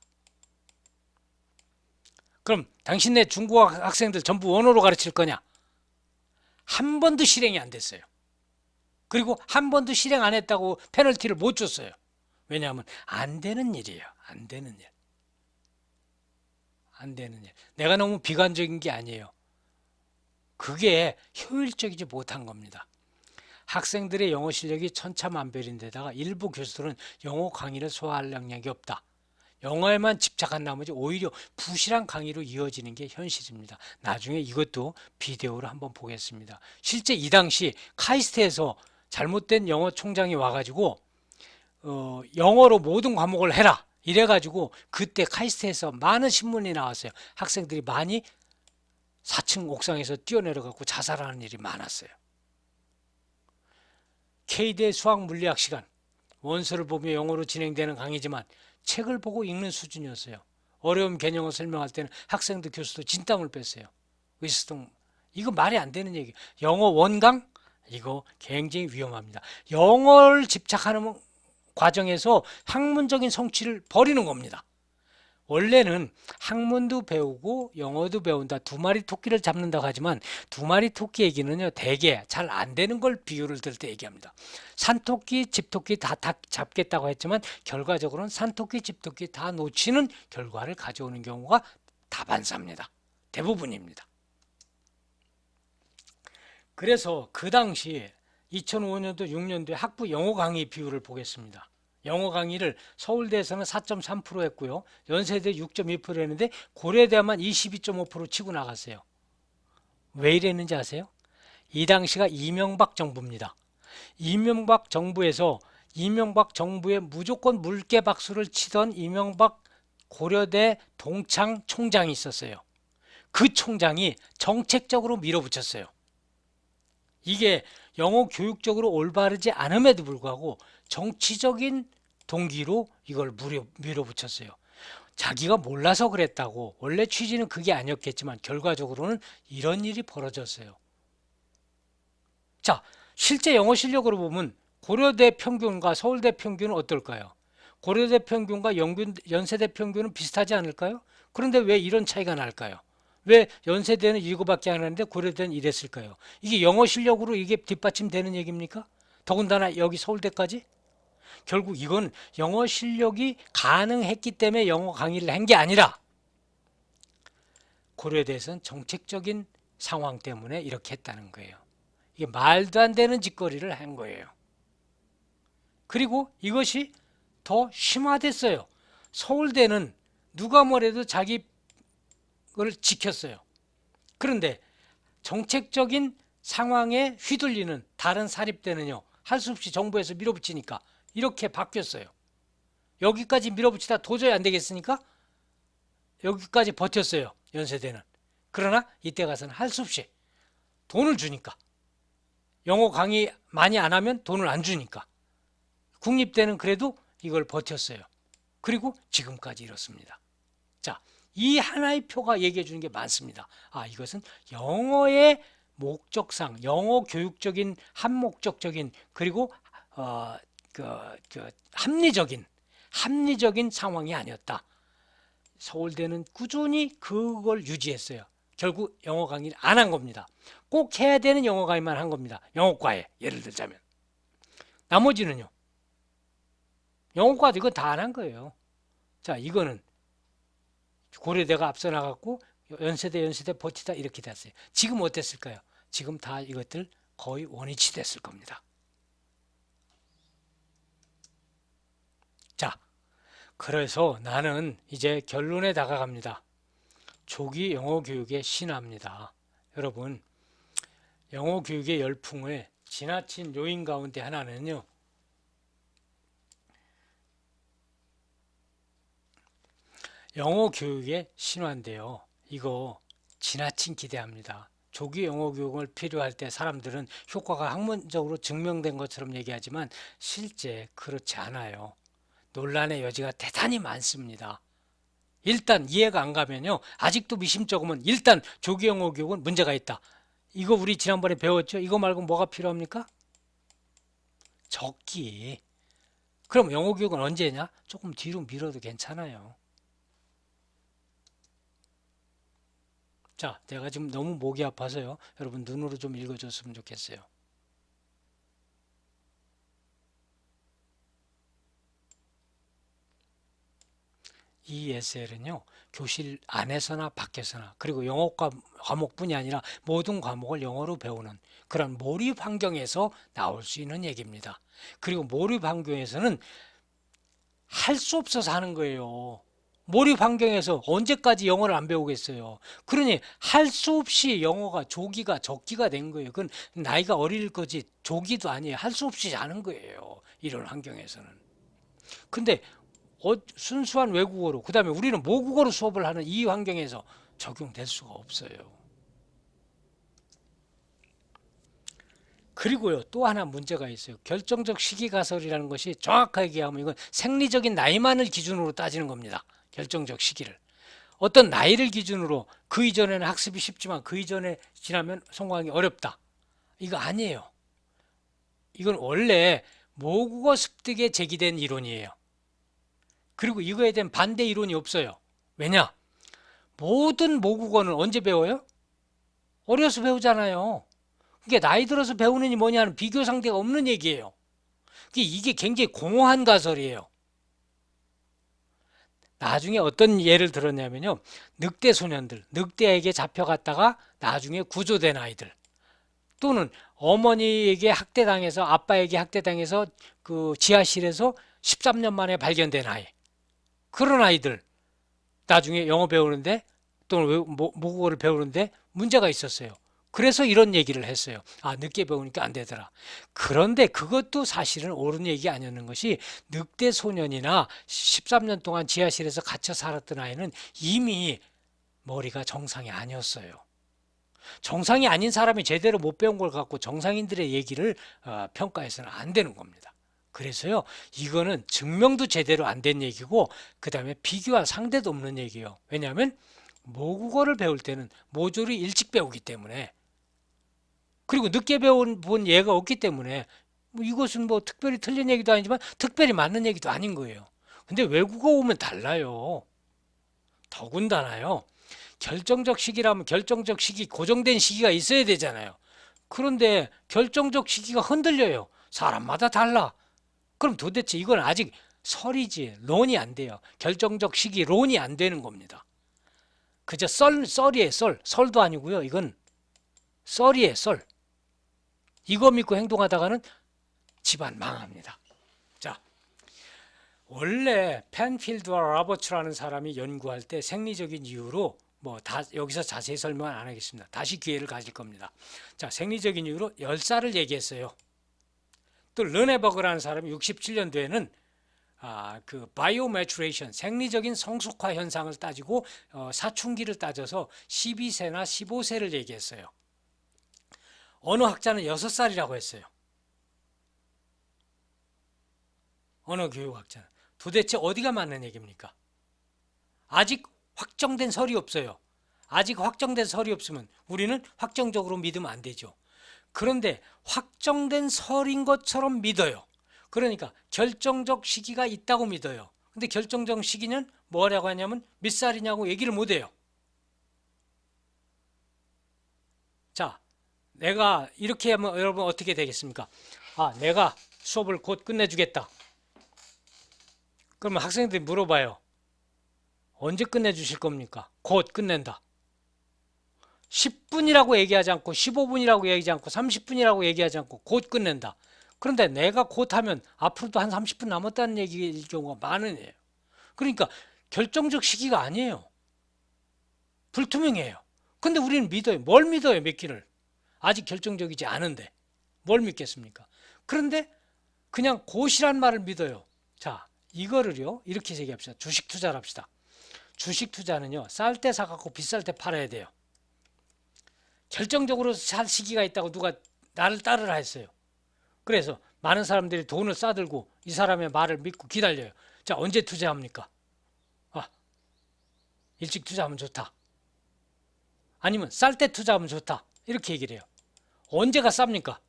그럼 당신네 중국어 학생들 전부 원어로 가르칠 거냐? 한 번도 실행이 안 됐어요. 그리고 한 번도 실행 안 했다고 페널티를 못 줬어요. 왜냐하면 안 되는 일이에요. 안 되는 일. 안 되는 일. 내가 너무 비관적인 게 아니에요. 그게 효율적이지 못한 겁니다. 학생들의 영어 실력이 천차만별인데다가 일부 교수들은 영어 강의를 소화할 능력이 없다. 영어에만 집착한 나머지 오히려 부실한 강의로 이어지는 게 현실입니다. 나중에 이것도 비디오로 한번 보겠습니다. 실제 이 당시 카이스트에서 잘못된 영어 총장이 와가지고 영어로 모든 과목을 해라 이래가지고 그때 카이스트에서 많은 신문이 나왔어요. 학생들이 많이 4층 옥상에서 뛰어내려가고 자살하는 일이 많았어요. K대 수학 물리학 시간, 원서를 보며 영어로 진행되는 강의지만 책을 보고 읽는 수준이었어요. 어려운 개념을 설명할 때는 학생들 교수도 진땀을 뺐어요. 의스동, 이거 말이 안 되는 얘기. 영어 원강? 이거 굉장히 위험합니다. 영어를 집착하는 과정에서 학문적인 성취를 버리는 겁니다. 원래는 학문도 배우고 영어도 배운다, 두 마리 토끼를 잡는다고 하지만 두 마리 토끼 얘기는요 대개 잘 안 되는 걸 비유를 들 때 얘기합니다. 산토끼 집토끼 다 잡겠다고 했지만 결과적으로는 산토끼 집토끼 다 놓치는 결과를 가져오는 경우가 다반사입니다. 대부분입니다. 그래서 그 당시 2005년도 6년도에 학부 영어 강의 비율을 보겠습니다. 영어 강의를 서울대에서는 4.3% 했고요. 연세대 6.2% 했는데 고려대만 22.5% 치고 나갔어요. 왜 이랬는지 아세요? 이 당시가 이명박 정부입니다. 이명박 정부에서 이명박 정부에 무조건 물개 박수를 치던 이명박 고려대 동창 총장이 있었어요. 그 총장이 정책적으로 밀어붙였어요. 이게 영어 교육적으로 올바르지 않음에도 불구하고 정치적인 동기로 이걸 밀어붙였어요. 자기가 몰라서 그랬다고. 원래 취지는 그게 아니었겠지만 결과적으로는 이런 일이 벌어졌어요. 자, 실제 영어 실력으로 보면 고려대 평균과 서울대 평균은 어떨까요? 고려대 평균과 연세대 평균은 비슷하지 않을까요? 그런데 왜 이런 차이가 날까요? 왜 연세대는 이거밖에 안 하는데 고려대는 이랬을까요? 이게 영어 실력으로 이게 뒷받침되는 얘기입니까? 더군다나 여기 서울대까지? 결국 이건 영어 실력이 가능했기 때문에 영어 강의를 한 게 아니라 고려대에서는 정책적인 상황 때문에 이렇게 했다는 거예요. 이게 말도 안 되는 짓거리를 한 거예요. 그리고 이것이 더 심화됐어요. 서울대는 누가 뭐래도 자기 걸 지켰어요. 그런데 정책적인 상황에 휘둘리는 다른 사립대는요, 할 수 없이 정부에서 밀어붙이니까 이렇게 바뀌었어요. 여기까지 밀어붙이다 도저히 안 되겠으니까 여기까지 버텼어요. 연세대는. 그러나 이때 가서는 할 수 없이 돈을 주니까, 영어 강의 많이 안 하면 돈을 안 주니까 국립대는 그래도 이걸 버텼어요. 그리고 지금까지 이렇습니다. 자, 이 하나의 표가 얘기해 주는 게 많습니다. 아, 이것은 영어의 목적상, 영어 교육적인 한목적적인, 그리고 합리적인 상황이 아니었다. 서울대는 꾸준히 그걸 유지했어요. 결국 영어 강의를 안 한 겁니다. 꼭 해야 되는 영어 강의만 한 겁니다. 영어과에 예를 들자면. 나머지는요, 영어과도 이거 다 안 한 거예요. 자, 이거는 고려대가 앞서 나갔고 연세대 버티다 이렇게 됐어요. 지금 어땠을까요? 지금 다 이것들 거의 원위치 됐을 겁니다. 자, 그래서 나는 이제 결론에 다가갑니다. 조기 영어 교육의 신화입니다. 여러분, 영어 교육의 열풍을 지나친 요인 가운데 하나는요, 영어 교육의 신화인데요. 이거 지나친 기대합니다. 조기 영어 교육을 필요할 때 사람들은 효과가 학문적으로 증명된 것처럼 얘기하지만 실제 그렇지 않아요. 논란의 여지가 대단히 많습니다. 일단 이해가 안 가면요, 아직도 미심쩍으면 일단 조기 영어 교육은 문제가 있다. 이거 우리 지난번에 배웠죠? 이거 말고 뭐가 필요합니까? 적기. 그럼 영어 교육은 언제냐? 조금 뒤로 미뤄도 괜찮아요. 자, 내가 지금 너무 목이 아파서요. 여러분 눈으로 좀 읽어줬으면 좋겠어요. 이 에세이는요, 교실 안에서나 밖에서나, 그리고 영어 과목뿐이 아니라 모든 과목을 영어로 배우는 그런 몰입 환경에서 나올 수 있는 얘기입니다. 그리고 몰입 환경에서는 할 수 없어서 하는 거예요. 몰입 환경에서 언제까지 영어를 안 배우겠어요. 그러니 할 수 없이 영어가 조기가 적기가 된 거예요. 그건 나이가 어릴 거지 조기도 아니에요. 할 수 없이 하는 거예요. 이런 환경에서는. 근데 순수한 외국어로, 그 다음에 우리는 모국어로 수업을 하는 이 환경에서 적용될 수가 없어요. 그리고요, 또 하나 문제가 있어요. 결정적 시기가설이라는 것이 정확하게 얘기하면 이건 생리적인 나이만을 기준으로 따지는 겁니다. 결정적 시기를. 어떤 나이를 기준으로 그 이전에는 학습이 쉽지만 그 이전에 지나면 성공하기 어렵다. 이거 아니에요. 이건 원래 모국어 습득에 제기된 이론이에요. 그리고 이거에 대한 반대 이론이 없어요. 왜냐? 모든 모국어는 언제 배워요? 어려서 배우잖아요. 그게 나이 들어서 배우느니 뭐냐는 비교 상대가 없는 얘기예요. 이게 굉장히 공허한 가설이에요. 나중에 어떤 예를 들었냐면요, 늑대 소년들, 늑대에게 잡혀갔다가 나중에 구조된 아이들, 또는 어머니에게 학대당해서, 아빠에게 학대당해서 그 지하실에서 13년 만에 발견된 아이, 그런 아이들 나중에 영어 배우는데 또는 모국어를 배우는데 문제가 있었어요. 그래서 이런 얘기를 했어요. 아, 늦게 배우니까 안 되더라. 그런데 그것도 사실은 옳은 얘기 아니었는 것이, 늑대 소년이나 13년 동안 지하실에서 갇혀 살았던 아이는 이미 머리가 정상이 아니었어요. 정상이 아닌 사람이 제대로 못 배운 걸 갖고 정상인들의 얘기를 평가해서는 안 되는 겁니다. 그래서요, 이거는 증명도 제대로 안 된 얘기고, 그 다음에 비교와 상대도 없는 얘기예요. 왜냐하면 모국어를 배울 때는 모조리 일찍 배우기 때문에, 그리고 늦게 본 예가 없기 때문에, 이것은 뭐 특별히 틀린 얘기도 아니지만 특별히 맞는 얘기도 아닌 거예요. 근데 외국어 오면 달라요. 더군다나요. 결정적 시기라면 결정적 시기, 고정된 시기가 있어야 되잖아요. 그런데 결정적 시기가 흔들려요. 사람마다 달라. 그럼 도대체 이건 아직 설이지 론이 안 돼요. 결정적 시기 론이 안 되는 겁니다. 그저 썰이에요. 설도 아니고요. 이건 썰이에요. 썰. 이거 믿고 행동하다가는 집안 망합니다. 자, 원래 펜필드와 라버츠라는 사람이 연구할 때 생리적인 이유로 여기서 자세히 설명은 안 하겠습니다. 다시 기회를 가질 겁니다. 자, 생리적인 이유로 열사를 얘기했어요. 또 르네버그라는 사람이 67년도에는 그 바이오 매추레이션, 생리적인 성숙화 현상을 따지고 사춘기를 따져서 12세나 15세를 얘기했어요. 어느 학자는 6살이라고 했어요. 어느 교육학자는. 도대체 어디가 맞는 얘기입니까? 아직 확정된 설이 없어요. 아직 확정된 설이 없으면 우리는 확정적으로 믿으면 안 되죠. 그런데 확정된 설인 것처럼 믿어요. 그러니까 결정적 시기가 있다고 믿어요. 근데 결정적 시기는 뭐라고 하냐면 몇 살이냐고 얘기를 못 해요. 자, 내가 이렇게 하면 여러분 어떻게 되겠습니까? 내가 수업을 곧 끝내주겠다. 그러면 학생들이 물어봐요. 언제 끝내주실 겁니까? 곧 끝낸다. 10분이라고 얘기하지 않고 15분이라고 얘기하지 않고 30분이라고 얘기하지 않고 곧 끝낸다. 그런데 내가 곧 하면 앞으로도 한 30분 남았다는 얘기일 경우가 많은 애예요. 그러니까 결정적 시기가 아니에요. 불투명해요. 근데 우리는 믿어요. 뭘 믿어요? 믿기를. 아직 결정적이지 않은데 뭘 믿겠습니까? 그런데 그냥 곧이란 말을 믿어요. 자, 이거를요 이렇게 얘기합시다. 주식 투자를 합시다. 주식 투자는요 쌀 때 사갖고 비쌀 때 팔아야 돼요. 결정적으로 살 시기가 있다고 누가 나를 따르라 했어요. 그래서 많은 사람들이 돈을 싸들고 이 사람의 말을 믿고 기다려요. 자, 언제 투자합니까? 일찍 투자하면 좋다. 아니면 쌀 때 투자하면 좋다. 이렇게 얘기를 해요. 언제가 쌉니까?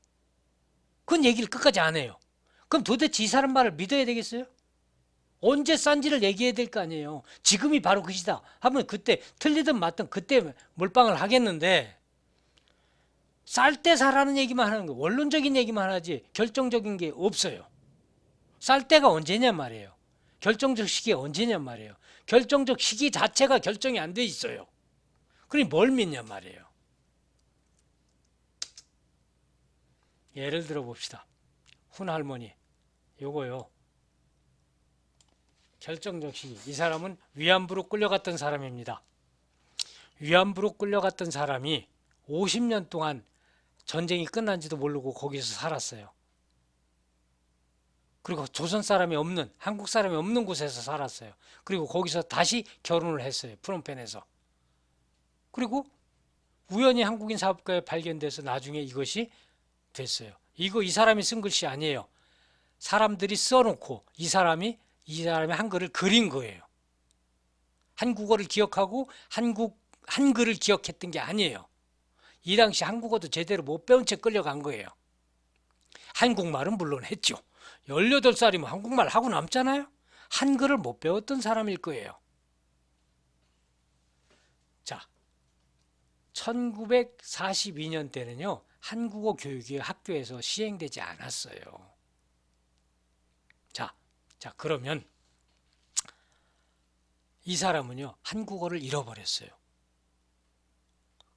그건 얘기를 끝까지 안 해요. 그럼 도대체 이 사람 말을 믿어야 되겠어요? 언제 싼지를 얘기해야 될 거 아니에요. 지금이 바로 그 시다 하면 그때 틀리든 맞든 그때 몰빵을 하겠는데 쌀 때 사라는 얘기만 하는 거, 원론적인 얘기만 하지 결정적인 게 없어요. 쌀 때가 언제냐 말이에요. 결정적 시기가 언제냐 말이에요. 결정적 시기 자체가 결정이 안 돼 있어요. 그럼 뭘 믿냐 말이에요. 예를 들어 봅시다. 훈할머니 요거요. 결정적 시기. 이 사람은 위안부로 끌려갔던 사람입니다. 위안부로 끌려갔던 사람이 50년 동안 전쟁이 끝난지도 모르고 거기서 살았어요. 그리고 조선 사람이 없는, 한국 사람이 없는 곳에서 살았어요. 그리고 거기서 다시 결혼을 했어요. 프놈펜에서. 그리고 우연히 한국인 사업가에 발견돼서 나중에 이것이 됐어요. 이 사람이 쓴 글씨 아니에요. 사람들이 써놓고 이 사람이 한글을 그린 거예요. 한국어를 기억하고 한글을 기억했던 게 아니에요. 이 당시 한국어도 제대로 못 배운 채 끌려간 거예요. 한국말은 물론 했죠. 18살이면 한국말 하고 남잖아요. 한글을 못 배웠던 사람일 거예요. 자, 1942년 때는요. 한국어 교육이 학교에서 시행되지 않았어요. 자, 그러면 이 사람은요. 한국어를 잃어버렸어요.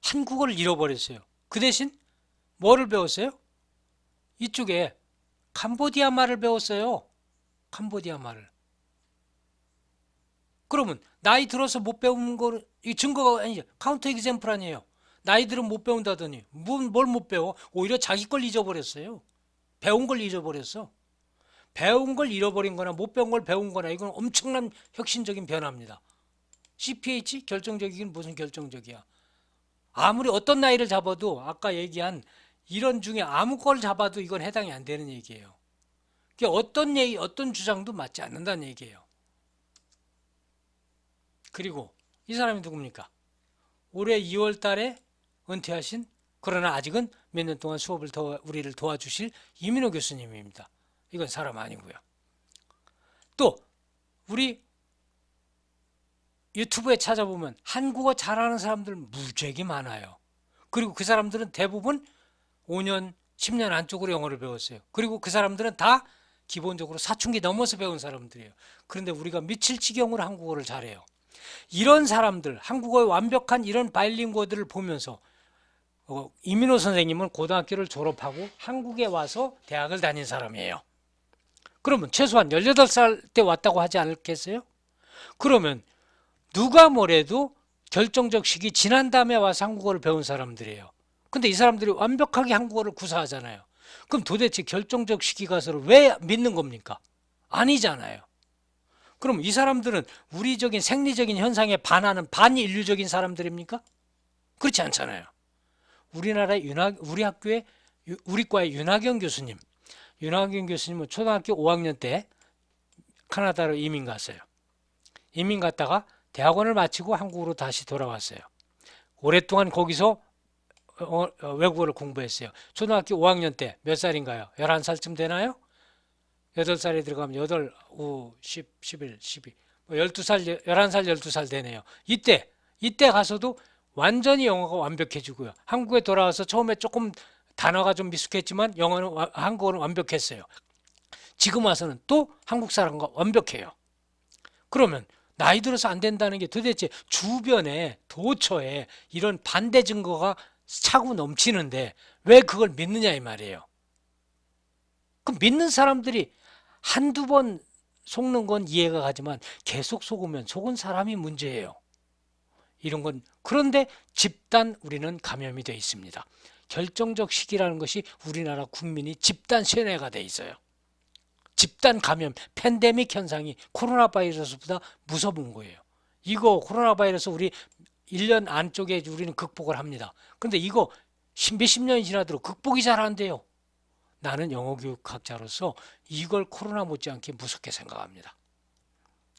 한국어를 잃어버렸어요. 그 대신 뭐를 배웠어요? 이쪽에 캄보디아 말을 배웠어요. 캄보디아 말을. 그러면 나이 들어서 못 배운 거를 증거가 아니죠. 카운터 example 아니에요. 나이 들은 못 배운다더니 뭘 못 배워? 오히려 자기 걸 잊어버렸어요. 배운 걸 잊어버렸어. 배운 걸 잃어버린 거나 못 배운 걸 배운 거나 이건 엄청난 혁신적인 변화입니다. CPH 결정적이긴 무슨 결정적이야. 아무리 어떤 나이를 잡아도 아까 얘기한 이런 중에 아무 걸 잡아도 이건 해당이 안 되는 얘기예요. 어떤 주장도 맞지 않는다는 얘기예요. 그리고 이 사람이 누굽니까? 올해 2월 달에 은퇴하신 그러나 아직은 몇 년 동안 수업을 우리를 도와주실 이민호 교수님입니다. 이건 사람 아니고요. 또 우리 유튜브에 찾아보면 한국어 잘하는 사람들 무지하게 많아요. 그리고 그 사람들은 대부분 5년, 10년 안쪽으로 영어를 배웠어요. 그리고 그 사람들은 다 기본적으로 사춘기 넘어서 배운 사람들이에요. 그런데 우리가 미칠 지경으로 한국어를 잘해요. 이런 사람들, 한국어의 완벽한 이런 바일링구어들을 보면서 이민호 선생님은 고등학교를 졸업하고 한국에 와서 대학을 다닌 사람이에요. 그러면 최소한 18살 때 왔다고 하지 않겠어요? 그러면 누가 뭐래도 결정적 시기 지난 다음에 와서 한국어를 배운 사람들이에요. 근데 이 사람들이 완벽하게 한국어를 구사하잖아요. 그럼 도대체 결정적 시기 가서를 왜 믿는 겁니까? 아니잖아요. 그럼 이 사람들은 우리적인 생리적인 현상에 반하는 반인류적인 사람들입니까? 그렇지 않잖아요. 우리 학교에 우리과의 윤학영 교수님은 초등학교 5학년 때 카나다로 이민 갔어요. 이민 갔다가 대학원을 마치고 한국으로 다시 돌아왔어요. 오랫동안 거기서 외국어를 공부했어요. 초등학교 5학년 때 몇 살인가요? 11살쯤 되나요? 8살에 들어가면 8, 5, 10, 11, 12, 12살, 11살, 12살 되네요. 이때 가서도 완전히 영어가 완벽해지고요. 한국에 돌아와서 처음에 조금 단어가 좀 미숙했지만 한국어는 완벽했어요. 지금 와서는 또 한국 사람과 완벽해요. 그러면 나이 들어서 안 된다는 게 도대체 주변에 도처에 이런 반대 증거가 차고 넘치는데 왜 그걸 믿느냐 이 말이에요. 그럼 믿는 사람들이 한두 번 속는 건 이해가 가지만 계속 속으면 속은 사람이 문제예요. 이런 건 그런데 집단 우리는 감염이 되어 있습니다. 결정적 시기라는 것이 우리나라 국민이 집단 세뇌가 되어 있어요. 집단 감염, 팬데믹 현상이 코로나 바이러스보다 무서운 거예요. 이거 코로나 바이러스 우리 1년 안쪽에 우리는 극복을 합니다. 근데 이거 몇십 년이 지나도록 극복이 잘 안 돼요. 나는 영어교육학자로서 이걸 코로나 못지않게 무섭게 생각합니다.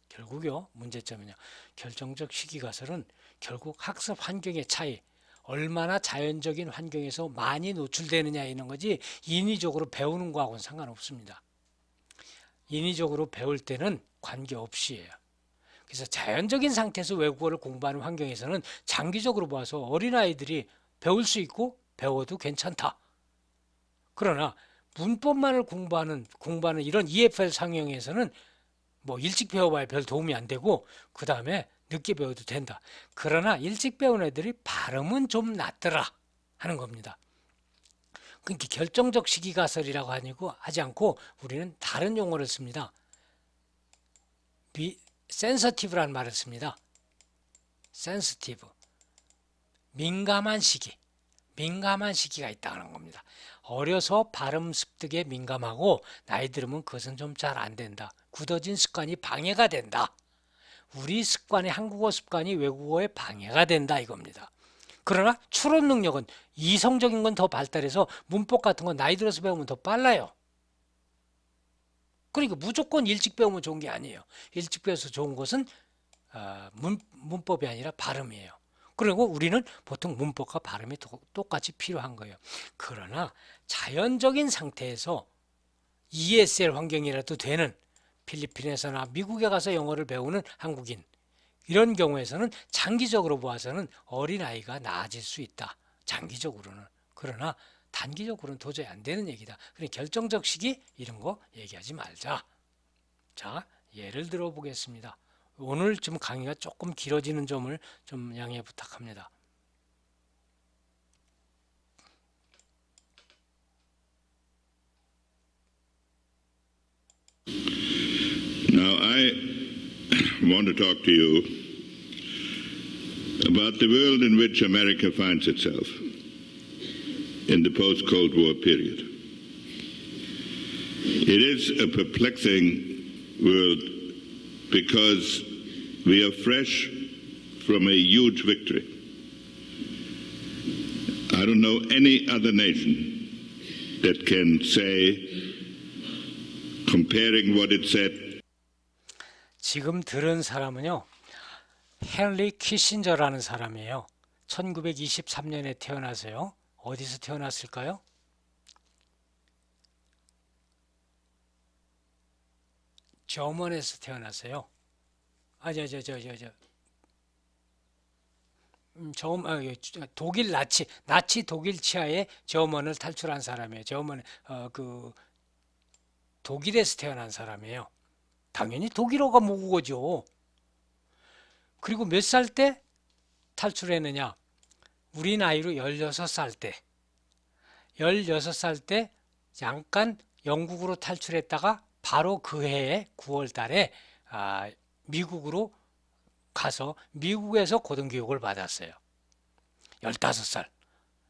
결국요, 문제점은요, 결정적 시기 가설은 결국 학습 환경의 차이, 얼마나 자연적인 환경에서 많이 노출되느냐 이런 거지 인위적으로 배우는 거하고는 상관없습니다. 인위적으로 배울 때는 관계없이에요. 그래서 자연적인 상태에서 외국어를 공부하는 환경에서는 장기적으로 봐서 어린아이들이 배울 수 있고 배워도 괜찮다. 그러나 문법만을 공부하는 이런 EFL 상형에서는 뭐 일찍 배워봐야 별 도움이 안 되고 그 다음에 늦게 배워도 된다. 그러나 일찍 배운 애들이 발음은 좀 낫더라 하는 겁니다. 그러니까 결정적 시기 가설이라고 하지 않고 우리는 다른 용어를 씁니다. sensitive라는 말을 씁니다. sensitive, 민감한 시기가 있다는 겁니다. 어려서 발음 습득에 민감하고 나이 들으면 그것은 좀 잘 안 된다. 굳어진 습관이 방해가 된다. 우리 습관이 한국어 습관이 외국어에 방해가 된다 이겁니다. 그러나 추론 능력은 이성적인 건 더 발달해서 문법 같은 건 나이 들어서 배우면 더 빨라요. 그러니까 무조건 일찍 배우면 좋은 게 아니에요. 일찍 배워서 좋은 것은 문법이 아니라 발음이에요. 그리고 우리는 보통 문법과 발음이 똑같이 필요한 거예요. 그러나 자연적인 상태에서 ESL 환경이라도 되는 필리핀에서나 미국에 가서 영어를 배우는 한국인 이런 경우에서는 장기적으로 보아서는 어린아이가 나아질 수 있다. 장기적으로는. 그러나 단기적으로는 도저히 안 되는 얘기다. 그러니 결정적 시기 이런 거 얘기하지 말자. 자, 예를 들어 보겠습니다. 오늘 좀 강의가 조금 길어지는 점을 좀 양해 부탁합니다. Now I want to talk to you about the world in which America finds itself in the post-Cold War period. It is a perplexing world because we are fresh from a huge victory. I don't know any other nation that can say, comparing what it said. 지금 들은 사람은요, 헨리 키신저라는 사람이에요. 1923년에 태어나서요. 어디서 태어났을까요? 저먼에서 태어났어요. 독일 나치 독일 치하의 저먼을 탈출한 사람이에요. 저먼 그 독일에서 태어난 사람이에요. 당연히 독일어가 모국어죠. 그리고 몇 살 때 탈출했느냐? 우리 나이로 16살 때. 16살 때 잠깐 영국으로 탈출했다가 바로 그 해에 9월 달에 미국으로 가서 미국에서 고등교육을 받았어요. 15살.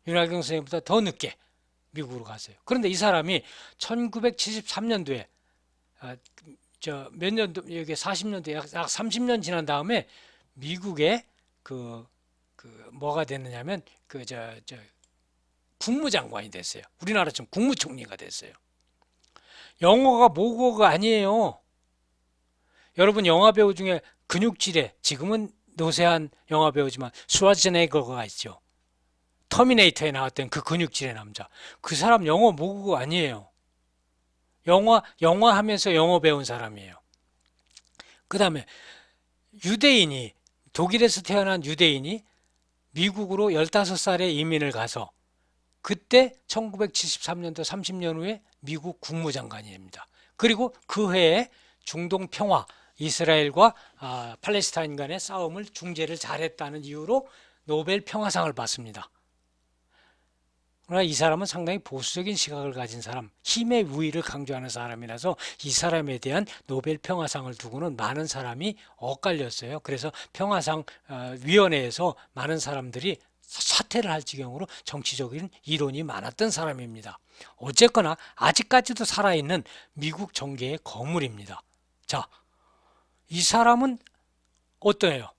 윤하경 선생님보다 더 늦게 미국으로 갔어요. 그런데 이 사람이 1973년도에 몇 년도, 여기 40년도, 약 30년 지난 다음에 미국에 뭐가 됐느냐면 국무장관이 됐어요. 우리나라처럼 국무총리가 됐어요. 영어가 모국어가 아니에요. 여러분 영화 배우 중에 근육질에 지금은 노쇠한 영화 배우지만 슈와르츠네거가 있죠. 터미네이터에 나왔던 그 근육질의 남자. 그 사람 영어 모국어 아니에요. 영화 하면서 영어 배운 사람이에요. 그 다음에 유대인이 독일에서 태어난 유대인이 미국으로 15살에 이민을 가서 그때 1973년도 30년 후에 미국 국무장관입니다. 그리고 그 해에 중동 평화, 이스라엘과 팔레스타인 간의 싸움을 중재를 잘했다는 이유로 노벨 평화상을 받습니다. 그러나 이 사람은 상당히 보수적인 시각을 가진 사람, 힘의 우위를 강조하는 사람이라서 이 사람에 대한 노벨 평화상을 두고는 많은 사람이 엇갈렸어요. 그래서 평화상 위원회에서 많은 사람들이 사퇴를 할 지경으로 정치적인 이론이 많았던 사람입니다. 어쨌거나 아직까지도 살아있는 미국 정계의 거물입니다. 자, 이 사람은 어떠해요?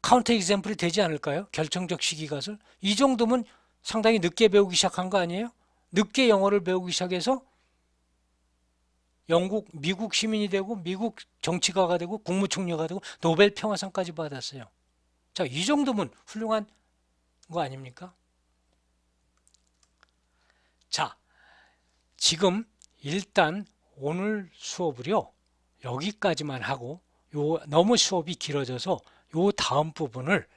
카운터 example이 되지 않을까요? 결정적 시기가설? 이 정도면 상당히 늦게 배우기 시작한 거 아니에요? 늦게 영어를 배우기 시작해서 미국 시민이 되고 미국 정치가가 되고 국무총리가 되고 노벨 평화상까지 받았어요. 자, 이 정도면 훌륭한 거 아닙니까? 자, 지금 일단 오늘 수업을요 여기까지만 하고 너무 수업이 길어져서 요 다음 부분을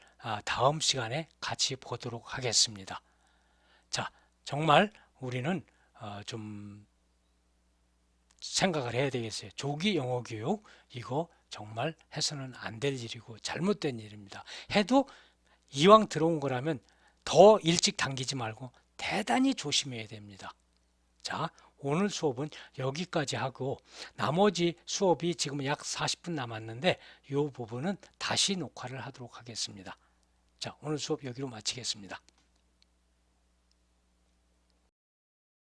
다음 시간에 같이 보도록 하겠습니다. 자, 정말 우리는 좀 생각을 해야 되겠어요. 조기 영어 교육 이거 정말 해서는 안 될 일이고 잘못된 일입니다. 해도 이왕 들어온 거라면 더 일찍 당기지 말고 대단히 조심해야 됩니다. 자, 오늘 수업은 여기까지 하고 나머지 수업이 지금 약 40분 남았는데 이 부분은 다시 녹화를 하도록 하겠습니다. 자, 오늘 수업 여기로 마치겠습니다.